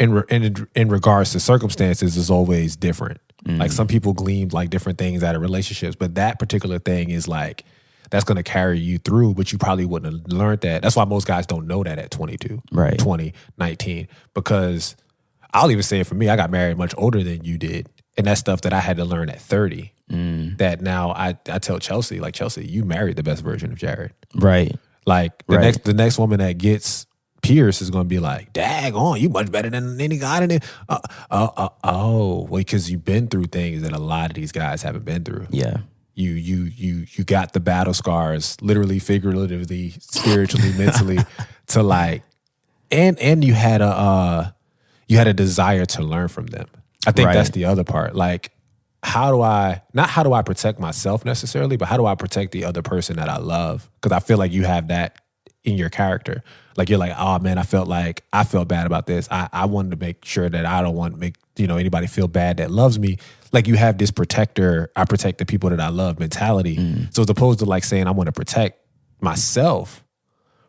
in regards to circumstances is always different. Mm-hmm. Like, some people glean like different things out of relationships, but that particular thing is like, that's going to carry you through, but you probably wouldn't have learned that. That's why most guys don't know that at 22, right. 20, 19, because I'll even say it for me, I got married much older than you did. And that's stuff that I had to learn at 30 that now I tell Chelsea, like, Chelsea, you married the best version of Jarad. Right. Like, the next woman that gets Pierce is going to be like, dag on, you much better than any guy in it. Because you've been through things that a lot of these guys haven't been through. Yeah. You got the battle scars, literally, figuratively, spiritually, mentally, to like, and you had a desire to learn from them. I think that's the other part. Like, how do I protect myself necessarily, but how do I protect the other person that I love? Because I feel like you have that in your character. Like, you're like, oh man, I felt bad about this. I wanted to make sure that I don't want to make anybody feel bad that loves me. Like, you have this protector, I protect the people that I love mentality. So as opposed to like saying I want to protect myself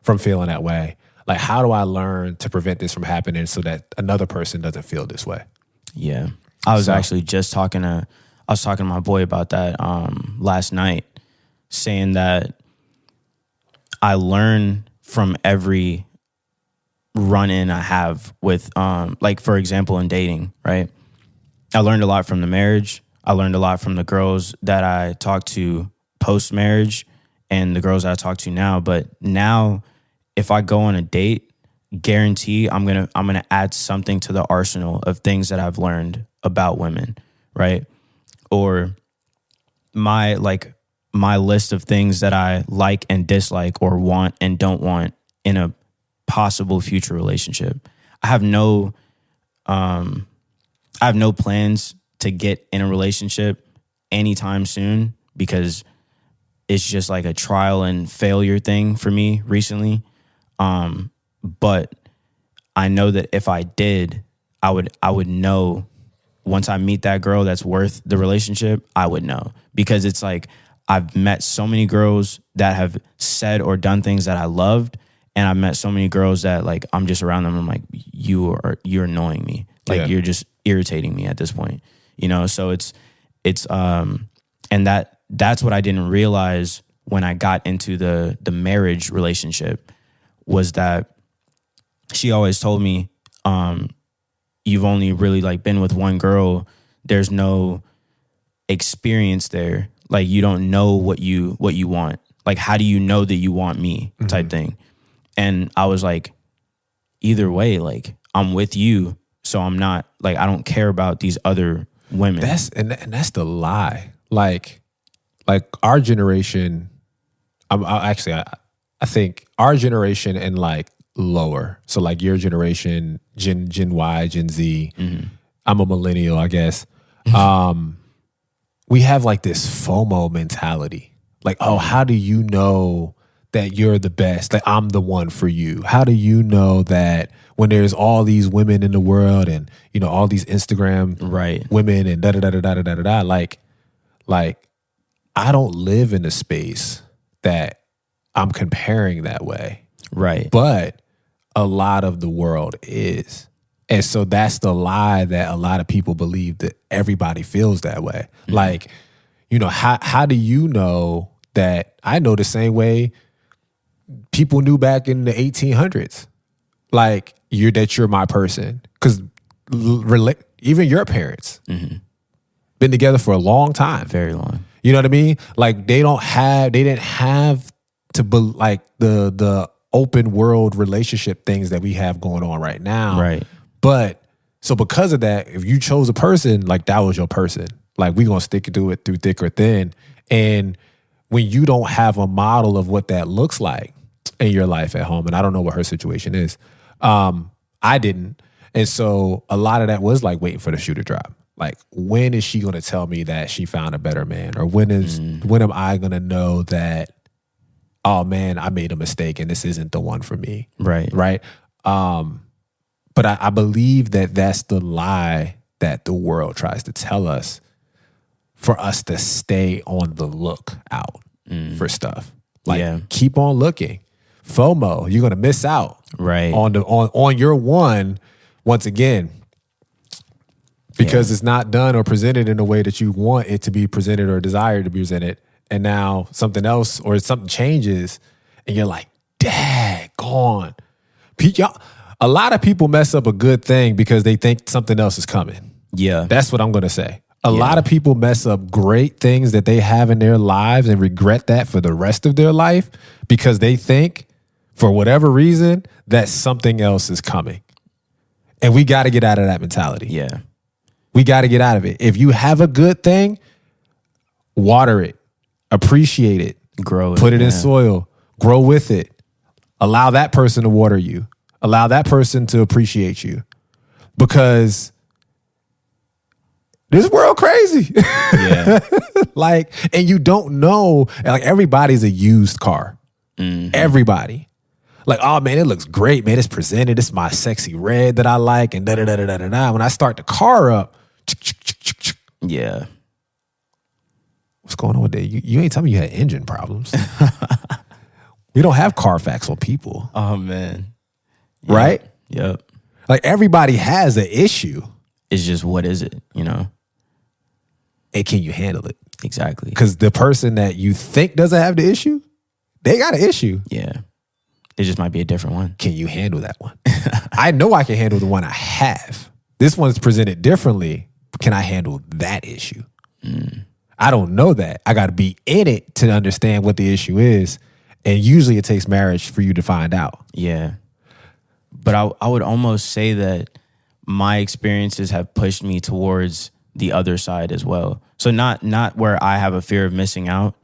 from feeling that way. Like, how do I learn to prevent this from happening so that another person doesn't feel this way? Yeah. I was actually just talking to my boy about that last night, saying that I learn from every run-in I have with, like, for example, in dating, right? I learned a lot from the marriage. I learned a lot from the girls that I talked to post-marriage and the girls that I talk to now. But now, if I go on a date, guarantee I'm gonna add something to the arsenal of things that I've learned about women, right? Or my list of things that I like and dislike or want and don't want in a possible future relationship. I have no plans to get in a relationship anytime soon because it's just like a trial and failure thing for me recently. But I know that if I did, I would know once I meet that girl that's worth the relationship, I would know. Because it's like I've met so many girls that have said or done things that I loved, and I've met so many girls that like I'm just around them. I'm like, you're annoying me. Like you're just irritating me at this point. You know, so it's and that's what I didn't realize when I got into the marriage relationship was that she always told me, you've only really like been with one girl. There's no experience there. Like you don't know what you want. Like, how do you know that you want me type thing? And I was like, either way, like I'm with you. So I'm not like, I don't care about these other women. That's the lie. Like our generation, I think our generation and like lower. So like your generation, Gen Y, Gen Z. I'm a millennial, I guess. We have like this FOMO mentality. Like, oh, how do you know that you're the best? Like, I'm the one for you. How do you know that when there's all these women in the world and, you know, all these Instagram women and da-da-da-da-da-da-da-da, like I don't live in a space that I'm comparing that way. Right. But a lot of the world is. And so that's the lie that a lot of people believe, that everybody feels that way. Like, you know, how do you know that? I know the same way people knew back in the 1800s. Like, you're my person. Because even your parents been together for a long time. Very long. You know what I mean? Like, they didn't have to be like the open world relationship things that we have going on right now. Right. But so because of that, if you chose a person, like that was your person. Like, we gonna stick to it through thick or thin. And when you don't have a model of what that looks like in your life at home, and I don't know what her situation is, I didn't. And so a lot of that was like waiting for the shoe to drop. Like, when is she gonna tell me that she found a better man? Or when am I gonna know that, oh man, I made a mistake and this isn't the one for me? Right. Right. But I believe that that's the lie that the world tries to tell us, for us to stay on the lookout for stuff. Like, keep on looking. FOMO, you're gonna miss out on your one once again, because it's not done or presented in a way that you want it to be presented or desired to be presented. And now something else or something changes, and you're like, daggone. A lot of people mess up a good thing because they think something else is coming. Yeah. That's what I'm going to say. A lot of people mess up great things that they have in their lives and regret that for the rest of their life because they think, for whatever reason, that something else is coming. And we got to get out of that mentality. Yeah. We got to get out of it. If you have a good thing, water it, appreciate it, grow it, put it in soil, grow with it. Allow that person to water you. Allow that person to appreciate you, because this world crazy. Yeah. Like, and you don't know, like, everybody's a used car. Everybody. Like, oh man, it looks great, man. It's presented. It's my sexy red that I like, and da-da-da-da-da-da. When I start the car up, yeah. What's going on with that? You ain't telling me you had engine problems. We don't have Carfax on people. Oh man. Yep. Right? Yep. Like everybody has an issue. It's just, what is it? And can you handle it? Exactly. Because the person that you think doesn't have the issue, they got an issue. Yeah. It just might be a different one. Can you handle that one? I know I can handle the one I have. This one's presented differently. Can I handle that issue? I don't know that. I got to be in it to understand what the issue is. And usually it takes marriage for you to find out. Yeah. But I would almost say that my experiences have pushed me towards the other side as well. So not where I have a fear of missing out,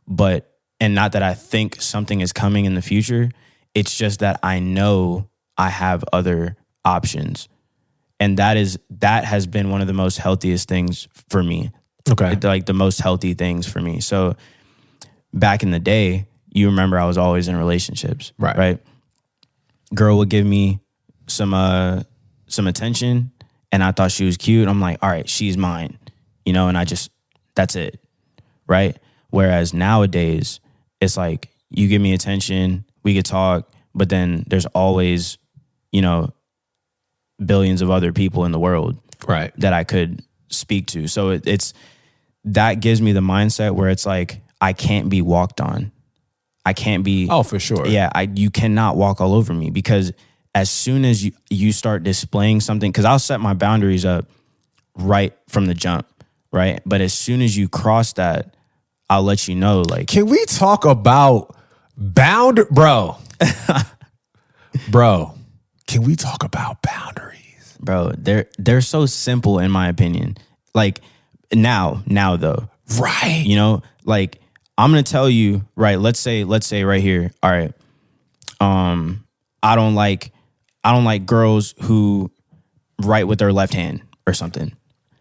and not that I think something is coming in the future. It's just that I know I have other options. And that has been one of the most healthiest things for me. Okay. Like the most healthy things for me. So back in the day, you remember I was always in relationships, right? Girl would give me some attention and I thought she was cute. I'm like, all right, she's mine, and that's it, right? Whereas nowadays, it's like you give me attention, we could talk, but then there's always, billions of other people in the world, right, that I could speak to. So it's that gives me the mindset where it's like I can't be walked on. I can't be. Oh, for sure. Yeah, you cannot walk all over me, because as soon as you start displaying something, because I'll set my boundaries up right from the jump, right? But as soon as you cross that, I'll let you know. Like, can we talk about bro? Bro, can we talk about boundaries? Bro, they're so simple in my opinion. Like now though, right? Like I'm gonna tell you, right? Let's say right here. All right, I don't like girls who write with their left hand or something,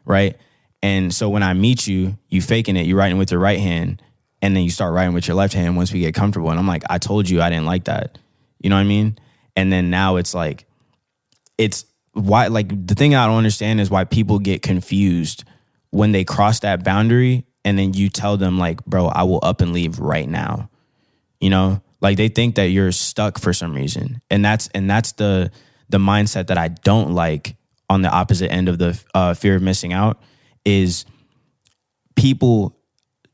right? And so when I meet you, you faking it, you're writing with your right hand, and then you start writing with your left hand once we get comfortable. And I'm like, I told you I didn't like that. You know what I mean? And then now it's like, it's why, like, the thing I don't understand is why people get confused when they cross that boundary and then you tell them like, bro, I will up and leave right now. Like they think that you're stuck for some reason. And that's the mindset that I don't like on the opposite end of the fear of missing out is people,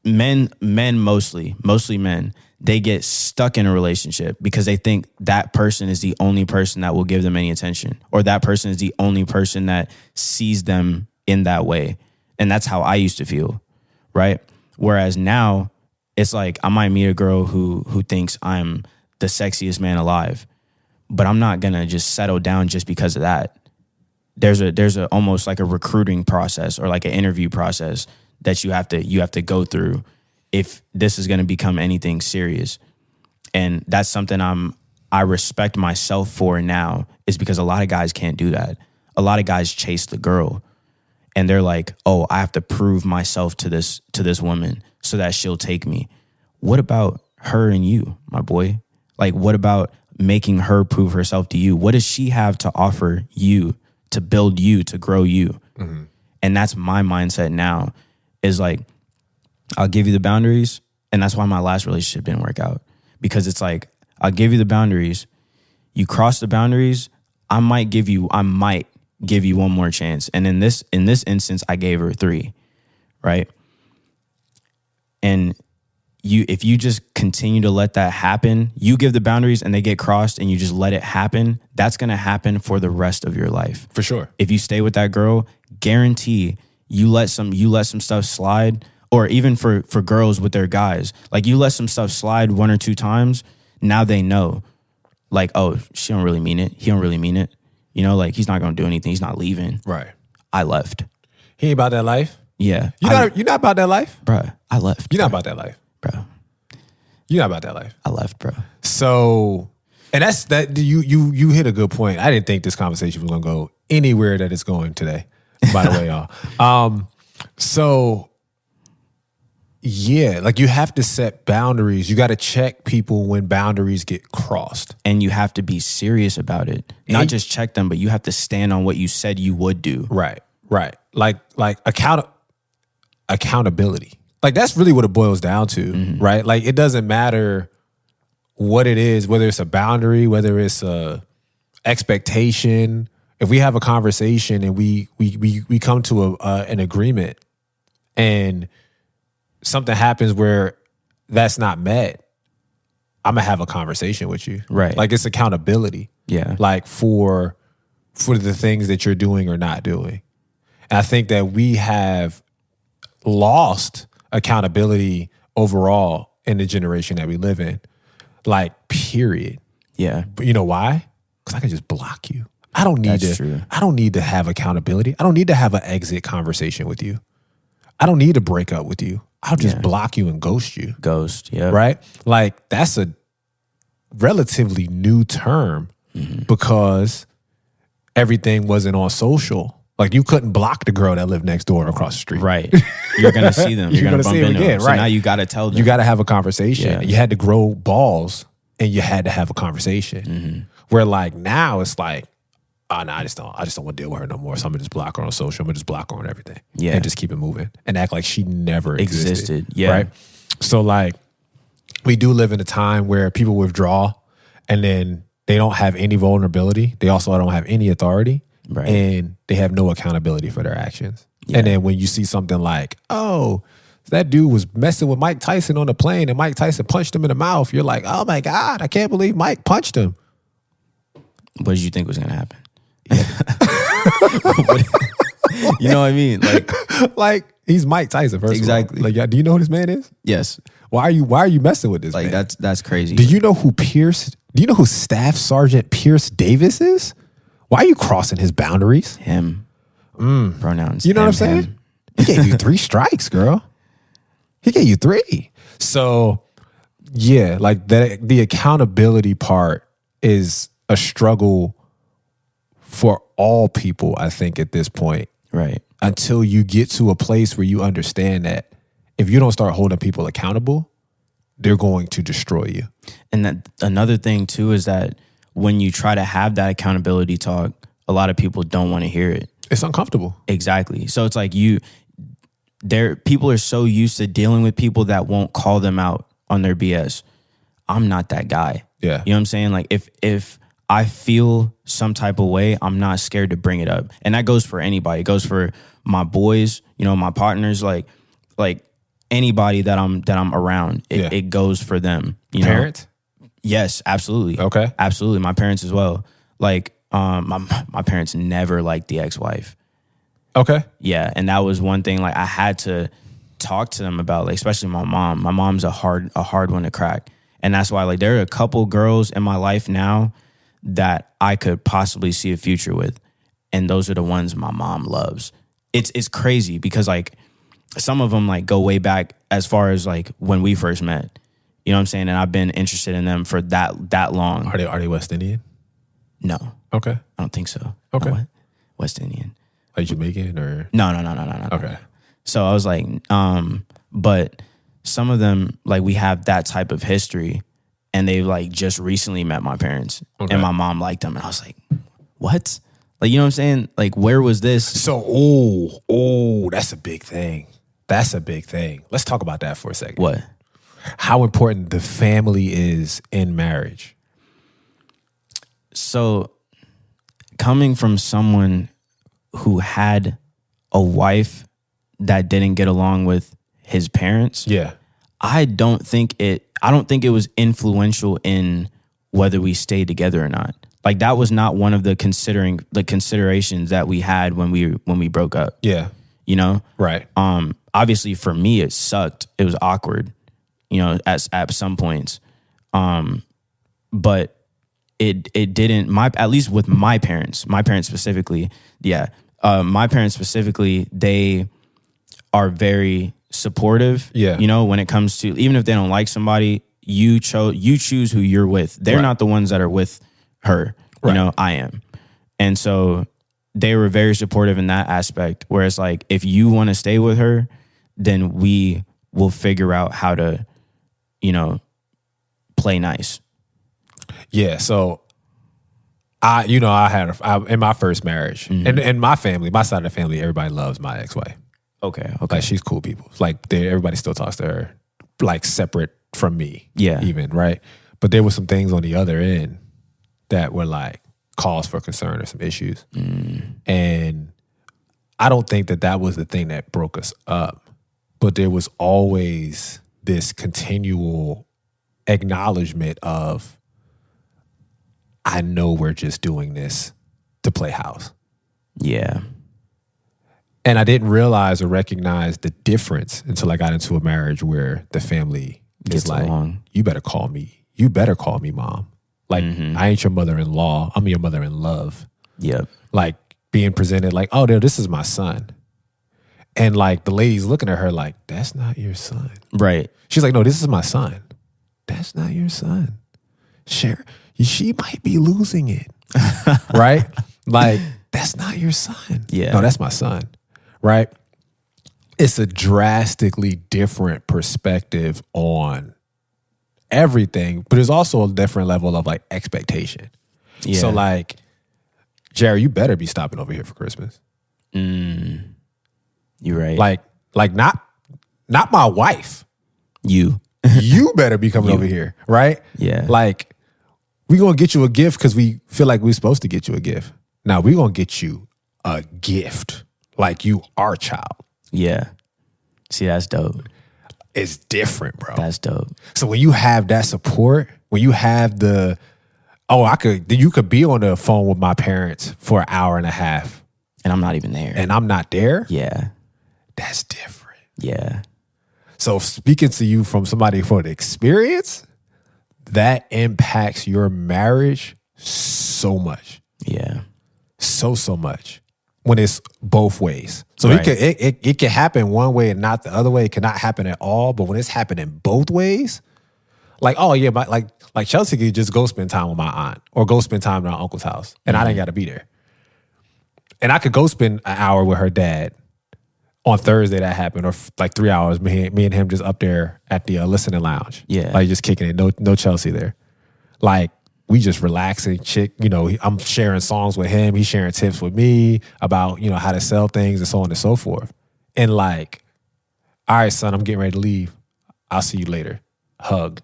men mostly men, they get stuck in a relationship because they think that person is the only person that will give them any attention, or that person is the only person that sees them in that way. And that's how I used to feel, right? Whereas now it's like I might meet a girl who thinks I'm the sexiest man alive, but I'm not gonna just settle down just because of that. There's a almost like a recruiting process or like an interview process that you have to go through if this is going to become anything serious. And that's something I respect myself for now, is because a lot of guys can't do that. A lot of guys chase the girl and they're like, oh, I have to prove myself to this woman so that she'll take me. What about her and you, my boy? Like, what about making her prove herself to you? What does she have to offer you to build you, to grow you? Mm-hmm. And that's my mindset now, is like, I'll give you the boundaries. And that's why my last relationship didn't work out, because it's like, I'll give you the boundaries. You cross the boundaries, I might give you one more chance. And in this instance, I gave her 3, right? And if you just continue to let that happen, you give the boundaries and they get crossed and you just let it happen, that's going to happen for the rest of your life. For sure. If you stay with that girl, guarantee you let some stuff slide. Or even for girls with their guys, like you let some stuff slide 1 or 2 times, now they know, like, oh, she don't really mean it. He don't really mean it. Like he's not gonna do anything. He's not leaving. Right. I left. He ain't about that life. Yeah. You're not about that life, bro. I left. You're not about that life, bro. You're not about that life. I left, bro. So, and that's that. You hit a good point. I didn't think this conversation was gonna go anywhere that it's going today. By the way, y'all. So. Yeah, like you have to set boundaries. You got to check people when boundaries get crossed. And you have to be serious about it. Not just check them, but you have to stand on what you said you would do. Right. Like accountability. Like that's really what it boils down to, right? Like it doesn't matter what it is, whether it's a boundary, whether it's a expectation, if we have a conversation and we come to an agreement and something happens where that's not met, I'm gonna have a conversation with you. Right. Like it's accountability. Yeah. Like for the things that you're doing or not doing. And I think that we have lost accountability overall in the generation that we live in. Like, period. Yeah. But you know why? Because I can just block you. I don't need That's to. true. I don't need to have accountability. I don't need to have an exit conversation with you. I don't need to break up with you. I'll just block you and ghost you. Ghost, yeah. Right? Like, that's a relatively new term because everything wasn't on social. Like, you couldn't block the girl that lived next door across the street. Right. You're going to see them. You're going to bump see them into again, them. right. So now you got to tell them. You got to have a conversation. Yeah. You had to grow balls and you had to have a conversation. Where like now it's like, oh no, I just don't want to deal with her no more. So I'm gonna just block her on social. I'm gonna just block her on everything. Yeah. And just keep it moving and act like she never existed. Yeah. Right. So like we do live in a time where people withdraw and then they don't have any vulnerability. They also don't have any authority. Right. And they have no accountability for their actions. Yeah. And then when you see something like, oh, that dude was messing with Mike Tyson on the plane and Mike Tyson punched him in the mouth, you're like, oh my God, I can't believe Mike punched him. What did you think was going to happen? You know what I mean? Like he's Mike Tyson, first Exactly. of all. Like, yeah, do you know who this man is? Yes. Why are you messing with this Like man? that's crazy. Do you know who Staff Sergeant Pierce Davis is? Why are you crossing his boundaries? Him. Pronouns. You know him, what I'm saying? him. He gave you 3 strikes, girl. He gave you 3. So yeah, like the accountability part is a struggle for all people, I think, at this point. Right. Until you get to a place where you understand that if you don't start holding people accountable, they're going to destroy you. And that another thing too is that when you try to have that accountability talk, a lot of people don't want to hear it. It's uncomfortable. Exactly. So it's like people are so used to dealing with people that won't call them out on their BS. I'm not that guy. Yeah. You know what I'm saying? Like if I feel some type of way, I'm not scared to bring it up. And that goes for anybody. It goes for my boys, you know, my partners, like anybody that I'm around. It goes for them. You Parents? know? Yes, absolutely. Okay. Absolutely. My parents as well. Like my parents never liked the ex-wife. Okay. Yeah, and that was one thing like I had to talk to them about, like especially my mom. My mom's a hard one to crack. And that's why like there are a couple girls in my life now that I could possibly see a future with. And those are the ones my mom loves. It's crazy because like some of them like go way back as far as like when we first met. You know what I'm saying? And I've been interested in them for that long. Are they West Indian? No. Okay. I don't think so. Okay. No, West Indian. Are you Jamaican or? No. Okay. So I was like, but some of them, like we have that type of history and they like just recently met my parents and my mom liked them. And I was like, what? Like, you know what I'm saying? Like, where was this? So, that's a big thing. That's a big thing. Let's talk about that for a second. What? How important the family is in marriage. So coming from someone who had a wife that didn't get along with his parents. Yeah. I don't think it was influential in whether we stayed together or not. Like that was not one of the considerations that we had when we broke up. Yeah. You know? Right. Obviously for me it sucked. It was awkward, you know, at some points. But it didn't at least with my parents specifically, my parents specifically, they are very supportive. Yeah. You know, when it comes to, even if they don't like somebody, you choose who you're with. They're not the ones that are with her. You know, I am. And so they were very supportive in that aspect. Whereas like, if you want to stay with her, then we will figure out how to, you know, play nice. Yeah. So I had in my first marriage and my family, my side of the family, everybody loves my ex-wife. Okay. Like she's cool people. Like everybody still talks to her like separate from me. Yeah. Even, right? But there were some things on the other end that were like cause for concern or some issues. And I don't think that was the thing that broke us up. But there was always this continual acknowledgement of, I know we're just doing this to play house. Yeah. And I didn't realize or recognize the difference until I got into a marriage where the family Gets is like, along. you better call me. You better call me mom. Like, I ain't your mother-in-law. I'm your mother-in-love. Yep. Like, being presented like, oh, this is my son. And like, the lady's looking at her like, that's not your son. Right. She's like, no, this is my son. That's not your son. She might be losing it. Right? Like, that's not your son. Yeah. No, that's my son. Right? It's a drastically different perspective on everything, but there's also a different level of like expectation. Yeah. So like, Jared, you better be stopping over here for Christmas. You're right. Like not my wife. You better be coming over here, right? Yeah. Like, we gonna get you a gift because we feel like we're supposed to get you a gift. Now we gonna get you a gift like you our child. Yeah. See, that's dope. It's different, bro. That's dope. So when you have that support, when you have you could be on the phone with my parents for an hour and a half. And I'm not even there. And I'm not there. Yeah. That's different. Yeah. So speaking to you from somebody for the experience, that impacts your marriage so much. Yeah. So much when it's both ways. So Right. it can happen one way and not the other way. It cannot happen at all. But when it's happening both ways, like, oh yeah, like Chelsea could just go spend time with my aunt or go spend time at our uncle's house, and I didn't got to be there. And I could go spend an hour with her dad on Thursday. That happened, or like 3 hours. Me and him just up there at the listening lounge. Yeah, like just kicking it. No Chelsea there. Like, we just relaxing, chick. I'm sharing songs with him. He's sharing tips with me about how to sell things and so on and so forth. And like, all right, son, I'm getting ready to leave. I'll see you later. Hug.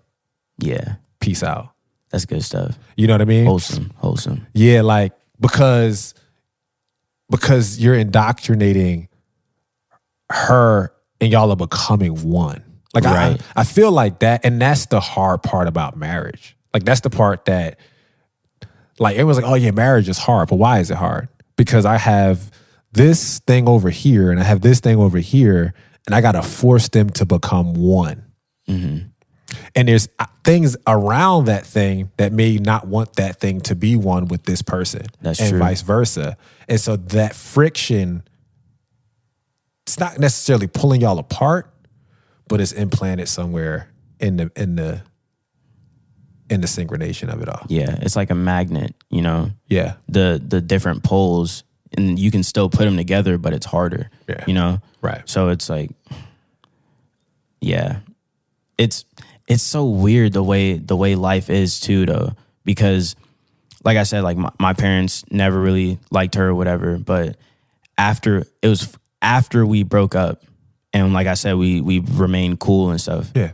Yeah. Peace out. That's good stuff. You know what I mean? Wholesome. Yeah, like because you're indoctrinating her and y'all are becoming one. Like, right. I feel like that, and that's the hard part about marriage. Like, that's the part that, like, everyone's like, oh yeah, marriage is hard. But why is it hard? Because I have this thing over here and I have this thing over here, and I got to force them to become one. Mm-hmm. And there's things around that thing that may not want that thing to be one with this person. That's and true. Vice versa. And so that friction, it's not necessarily pulling y'all apart, but it's implanted somewhere in the synchronization of it all. Yeah, it's like a magnet, Yeah. The different poles, and you can still put them together, but it's harder. Yeah. Right. So it's like, yeah, it's so weird the way life is too, though, because like I said, like my parents never really liked her or whatever, but after we broke up, and like I said, we remained cool and stuff. Yeah.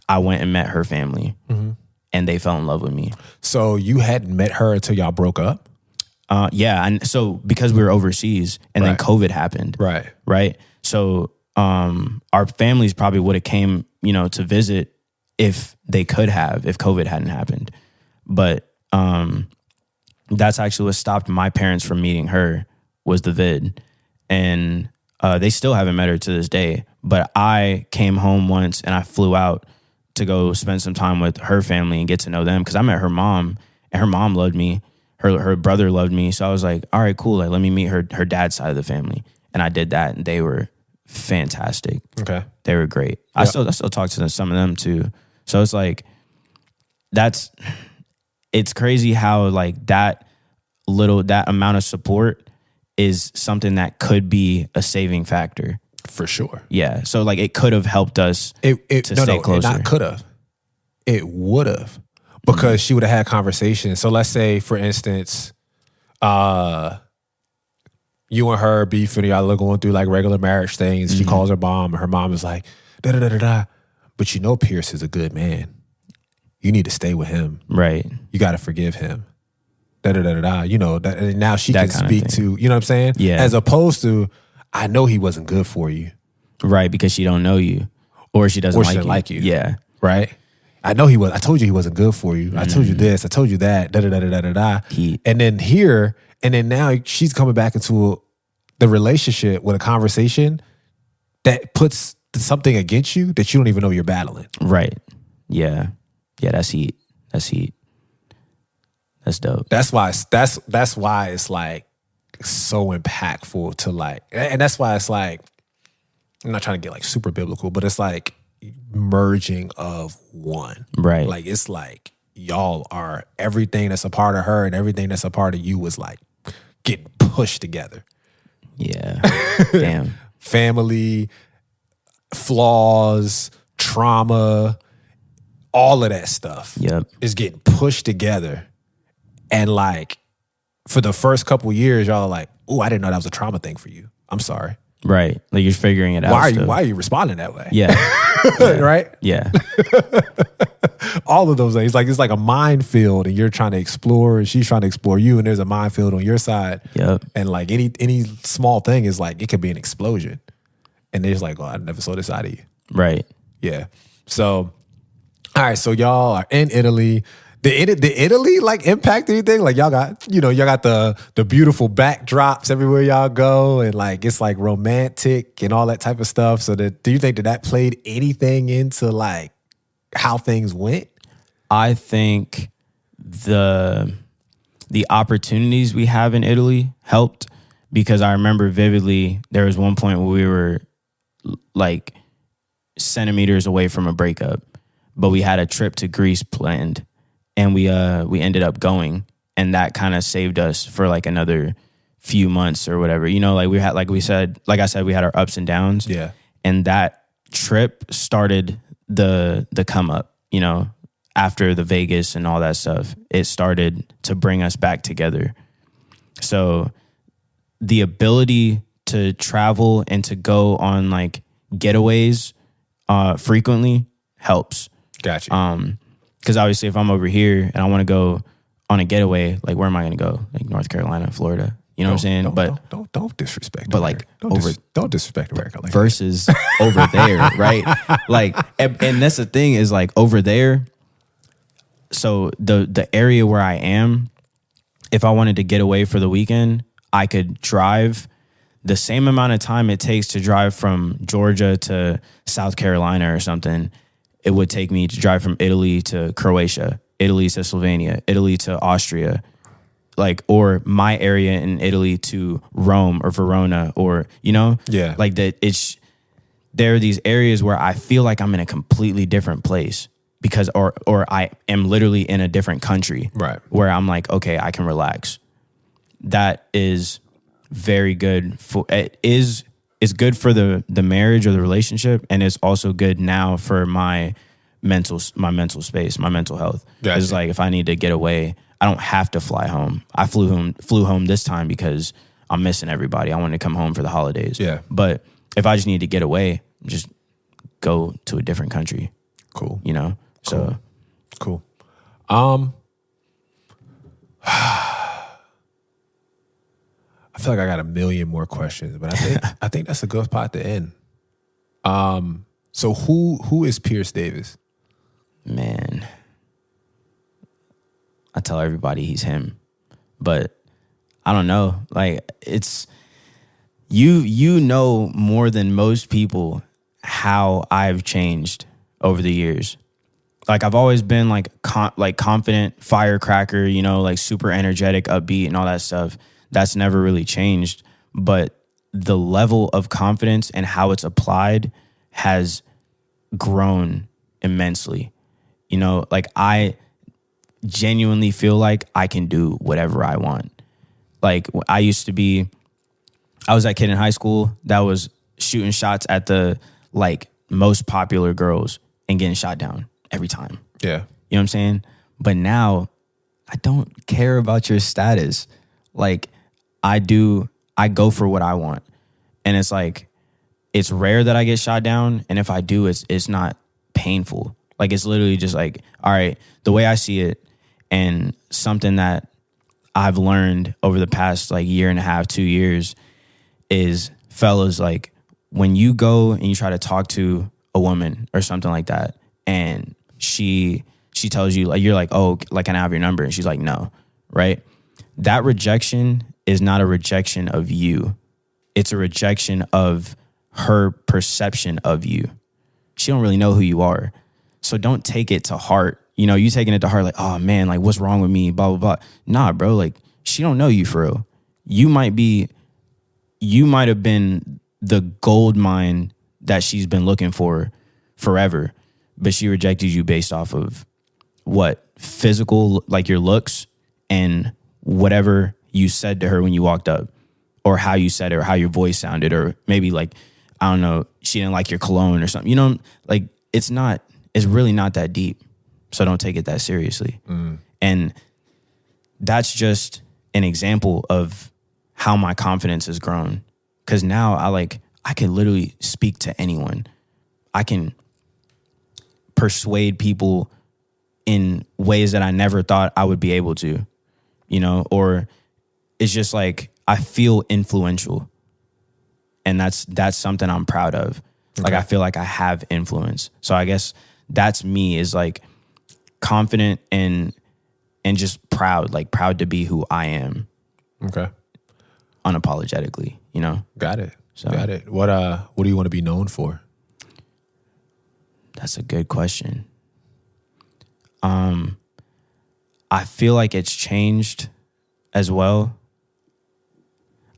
I went and met her family. Mm-hmm. And they fell in love with me. So you hadn't met her until y'all broke up? Yeah. And so because we were overseas and then COVID happened. Right. So our families probably would have came, to visit if COVID hadn't happened. But that's actually what stopped my parents from meeting her, was the vid. And they still haven't met her to this day. But I came home once and I flew out to go spend some time with her family and get to know them, because I met her mom, and her mom loved me. Her brother loved me. So I was like, all right, cool. Like, let me meet her dad's side of the family. And I did that, and they were fantastic. Okay. They were great. Yep. I still talk to some of them too. So it's like, it's crazy how like that amount of support is something that could be a saving factor. For sure. Yeah. So like, it could have helped us to stay closer. Not could have. It would have. Because she would have had conversations. So let's say, for instance, you and her beefing, y'all are going through like regular marriage things. Mm-hmm. She calls her mom, and her mom is like, da-da-da-da-da. But Pierce is a good man. you need to stay with him. Right. You got to forgive him. Da da da da da. You know, and now she That can kind of speak thing. to, you know what I'm saying? Yeah. As opposed to, I know he wasn't good for you. Right, because she don't know you, or she doesn't Or she like didn't you. like you. Yeah. Right? I know he was. I told you he wasn't good for you. I told you this. I told you that. Da da da da da da da. And then here, and then now she's coming back into the relationship with a conversation that puts something against you that you don't even know you're battling. Right. Yeah. Yeah. That's heat. That's heat. That's dope. That's why it's like so impactful to like, and that's why it's like, I'm not trying to get like super biblical, but it's like merging of one. Right. Like it's like y'all are, everything that's a part of her and everything that's a part of you was like getting pushed together. Yeah. Damn. Family, flaws, trauma, all of that stuff Yep. is getting pushed together. And like for the first couple years, y'all are like, "Oh, I didn't know that was a trauma thing for you. I'm sorry." Right. Like you're figuring it out. Why are you responding that way? Yeah. Right? Yeah. All of those things. Like it's like a minefield and you're trying to explore and she's trying to explore you and there's a minefield on your side. Yep. And like any small thing is like it could be an explosion. And they're just like, "Oh, I never saw this side of you." Right. Yeah. So all right, so y'all are in Italy. Did Italy like impact anything? Like y'all got the beautiful backdrops everywhere y'all go, and like it's like romantic and all that type of stuff. So do you think that played anything into like how things went? I think the opportunities we have in Italy helped, because I remember vividly there was one point where we were like centimeters away from a breakup, but we had a trip to Greece planned. And we ended up going, and that kind of saved us for like another few months or whatever. You know, like I said, we had our ups and downs. Yeah. And that trip started the come up, you know, after the Vegas and all that stuff. It started to bring us back together. So the ability to travel and to go on like getaways frequently helps. Gotcha. Because obviously, if I'm over here and I want to go on a getaway, like where am I going to go? Like North Carolina, Florida. You know what I'm saying? Don't disrespect. But like don't disrespect America. Like versus over there, right? Like, and that's the thing is like over there. So the area where I am, if I wanted to get away for the weekend, I could drive the same amount of time it takes to drive from Georgia to South Carolina or something. It would take me to drive from Italy to Croatia, Italy to Slovenia, Italy to Austria, like, or my area in Italy to Rome or Verona, or, you know? Yeah. Like that there are these areas where I feel like I'm in a completely different place because, or I am literally in a different country. Right. Where I'm like, okay, I can relax. That is very good it's good for the marriage or the relationship, and it's also good now for my mental space, my mental health. Gotcha. It's like if I need to get away, I don't have to fly home. I flew home this time because I'm missing everybody. I wanted to come home for the holidays. Yeah. But if I just need to get away, just go to a different country. Cool. You know? So cool. I feel like I got a million more questions, but I think that's a good spot to end. So who is Pierce Davis? Man, I tell everybody he's him, but I don't know. Like it's you know more than most people how I've changed over the years. Like I've always been like confident, firecracker, you know, like super energetic, upbeat, and all that stuff. That's never really changed, but the level of confidence and how it's applied has grown immensely. You know, like I genuinely feel like I can do whatever I want. Like I was that kid in high school that was shooting shots at the like most popular girls and getting shot down every time. Yeah. You know what I'm saying? But now I don't care about your status. Like I go for what I want. And it's like, it's rare that I get shot down. And if I do, it's not painful. Like, it's literally just like, all right, the way I see it, and something that I've learned over the past like year and a half, 2 years, is, fellas, like, when you go and you try to talk to a woman or something like that, and she tells you, like, you're like, oh, like, can I have your number? And she's like, no, right? That rejection is not a rejection of you. It's a rejection of her perception of you. She don't really know who you are. So don't take it to heart. You know, you taking it to heart like, oh man, like, what's wrong with me? Blah, blah, blah. Nah, bro, like, she don't know you for real. You might have been the gold mine that she's been looking for forever, but she rejected you based off of what? Physical, like your looks and whatever you said to her when you walked up, or how you said it, or how your voice sounded, or maybe like, I don't know, she didn't like your cologne or something. You know, like, it's really not that deep. So don't take it that seriously. And that's just an example of how my confidence has grown. Because now I can literally speak to anyone. I can persuade people in ways that I never thought I would be able to, you know, or it's just like, I feel influential. And that's something I'm proud of. Okay. Like, I feel like I have influence. So I guess that's me, is like confident and just proud to be who I am. Okay. Unapologetically, you know? Got it. So, got it. What do you want to be known for? That's a good question. I feel like it's changed as well.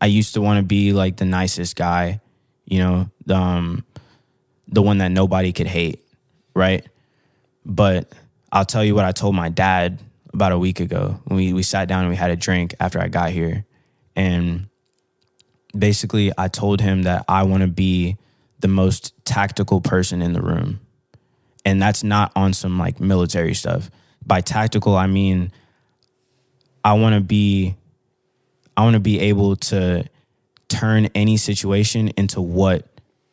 I used to want to be like the nicest guy, you know, the one that nobody could hate, right? But I'll tell you what I told my dad about a week ago. When we sat down and we had a drink after I got here. And basically I told him that I want to be the most tactical person in the room. And that's not on some like military stuff. By tactical, I mean, I want to be able to turn any situation into what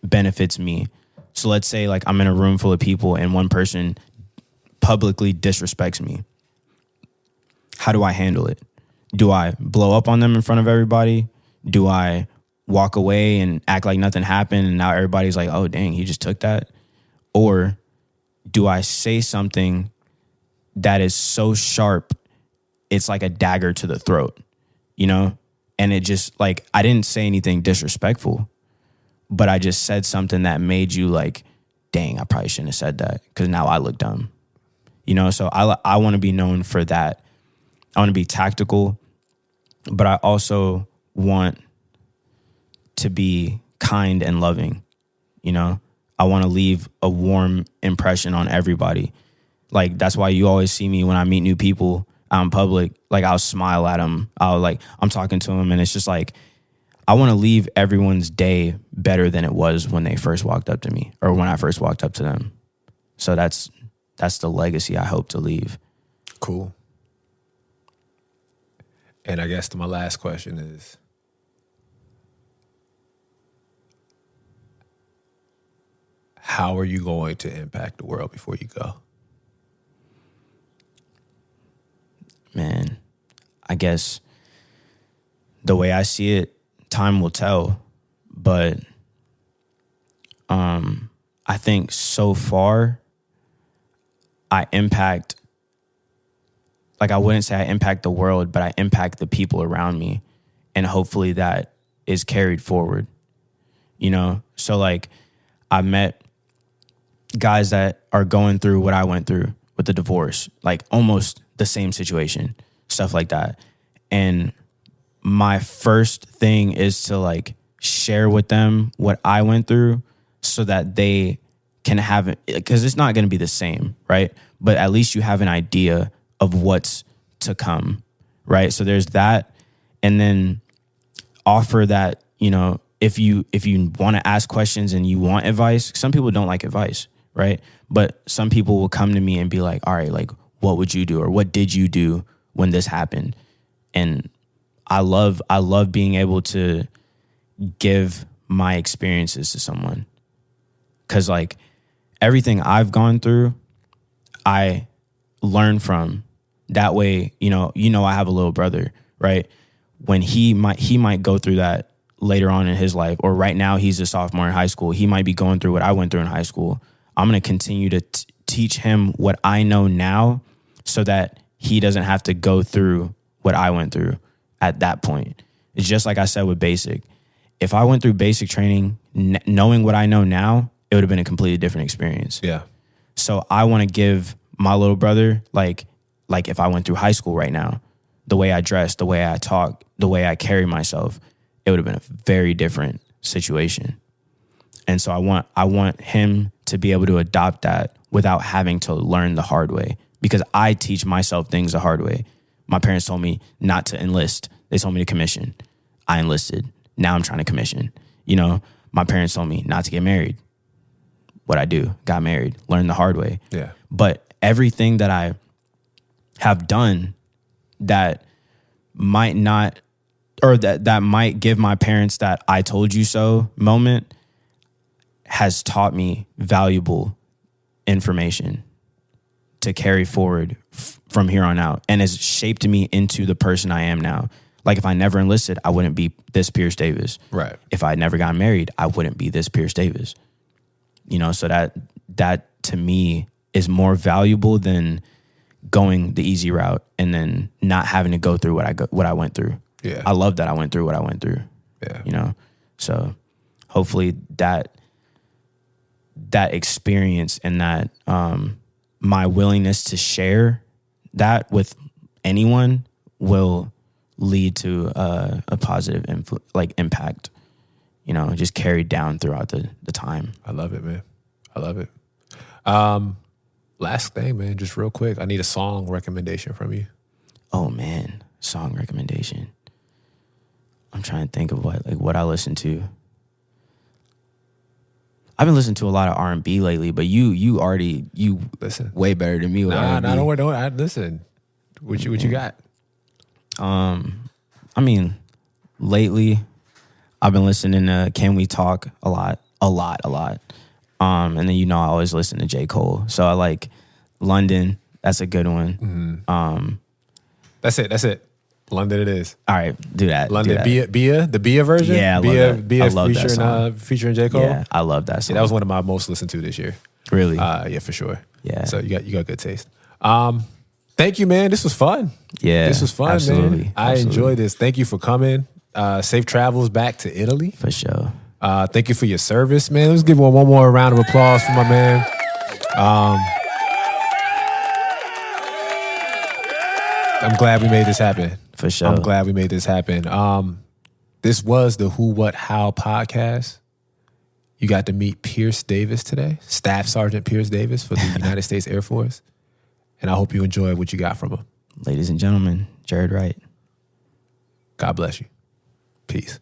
benefits me. So let's say like I'm in a room full of people and one person publicly disrespects me. How do I handle it? Do I blow up on them in front of everybody? Do I walk away and act like nothing happened and now everybody's like, oh, dang, he just took that? Or do I say something that is so sharp, it's like a dagger to the throat, you know? And it just like, I didn't say anything disrespectful, but I just said something that made you like, dang, I probably shouldn't have said that because now I look dumb, you know? So I want to be known for that. I want to be tactical, but I also want to be kind and loving, you know? I want to leave a warm impression on everybody. Like, that's why you always see me when I meet new people out in public, like I'll smile at them. I'm talking to them and it's just like, I want to leave everyone's day better than it was when they first walked up to me or when I first walked up to them. So that's the legacy I hope to leave. Cool. And I guess my last question is, how are you going to impact the world before you go? Man, I guess the way I see it, time will tell. But I think so far I impact, like I wouldn't say I impact the world, but I impact the people around me. And hopefully that is carried forward, you know? So like I met guys that are going through what I went through with the divorce, like almost the same situation, stuff like that. And my first thing is to like share with them what I went through so that they can have it, because it's not going to be the same, right? But at least you have an idea of what's to come, right? So there's that. And then offer that, you know, if you want to ask questions and you want advice, some people don't like advice, right? But some people will come to me and be like, all right, like, what would you do? Or what did you do when this happened? And I love being able to give my experiences to someone. 'Cause like everything I've gone through, I learn from. That way, I have a little brother, right? When he might go through that later on in his life, or right now he's a sophomore in high school. He might be going through what I went through in high school. I'm going to continue to teach him what I know now so that he doesn't have to go through what I went through at that point. It's just like I said with basic. If I went through basic training, knowing what I know now, it would have been a completely different experience. Yeah. So I want to give my little brother, like if I went through high school right now, the way I dress, the way I talk, the way I carry myself, it would have been a very different situation. And so I want him to be able to adopt that without having to learn the hard way, because I teach myself things the hard way. My parents told me not to enlist. They told me to commission. I enlisted. Now I'm trying to commission. My parents told me not to get married. What I do, got married, learned the hard way. Yeah. But everything that I have done that might not, or that might give my parents that I told you so moment, has taught me valuable information to carry forward from here on out, and has shaped me into the person I am now. Like if I never enlisted, I wouldn't be this Pierce Davis. Right. If I never got married, I wouldn't be this Pierce Davis. So that to me is more valuable than going the easy route and then not having to go through what I went through. Yeah. I love that I went through what I went through. Yeah. So hopefully that experience and that my willingness to share that with anyone will lead to a positive impact, just carried down throughout the time. I love it, man. I love it. Last thing, man, just real quick. I need a song recommendation from you. Oh man, song recommendation. I'm trying to think of what I listen to. I've been listening to a lot of R&B lately, but you listen way better than me with R&B. Don't listen. What you got? I mean, lately I've been listening to Can We Talk a lot. And then I always listen to J. Cole. So I like London. That's a good one. Mm-hmm. That's it. London it is. All right, do that. London, the Bia version? Yeah, Bia I love that song. Featuring J. Cole? Yeah, I love that song. Yeah, that was one of my most listened to this year. Really? Yeah, for sure. Yeah. So you got good taste. Thank you, man. This was fun. Yeah. This was fun, absolutely, man. I enjoyed this. Thank you for coming. Safe travels back to Italy. For sure. Thank you for your service, man. Let's give one more round of applause for my man. I'm glad we made this happen. For sure. I'm glad we made this happen. This was the Who, What, How podcast. You got to meet Pierce Davis today, Staff Sergeant Pierce Davis for the United States Air Force. And I hope you enjoyed what you got from him. Ladies and gentlemen, Jarad Wright. God bless you. Peace.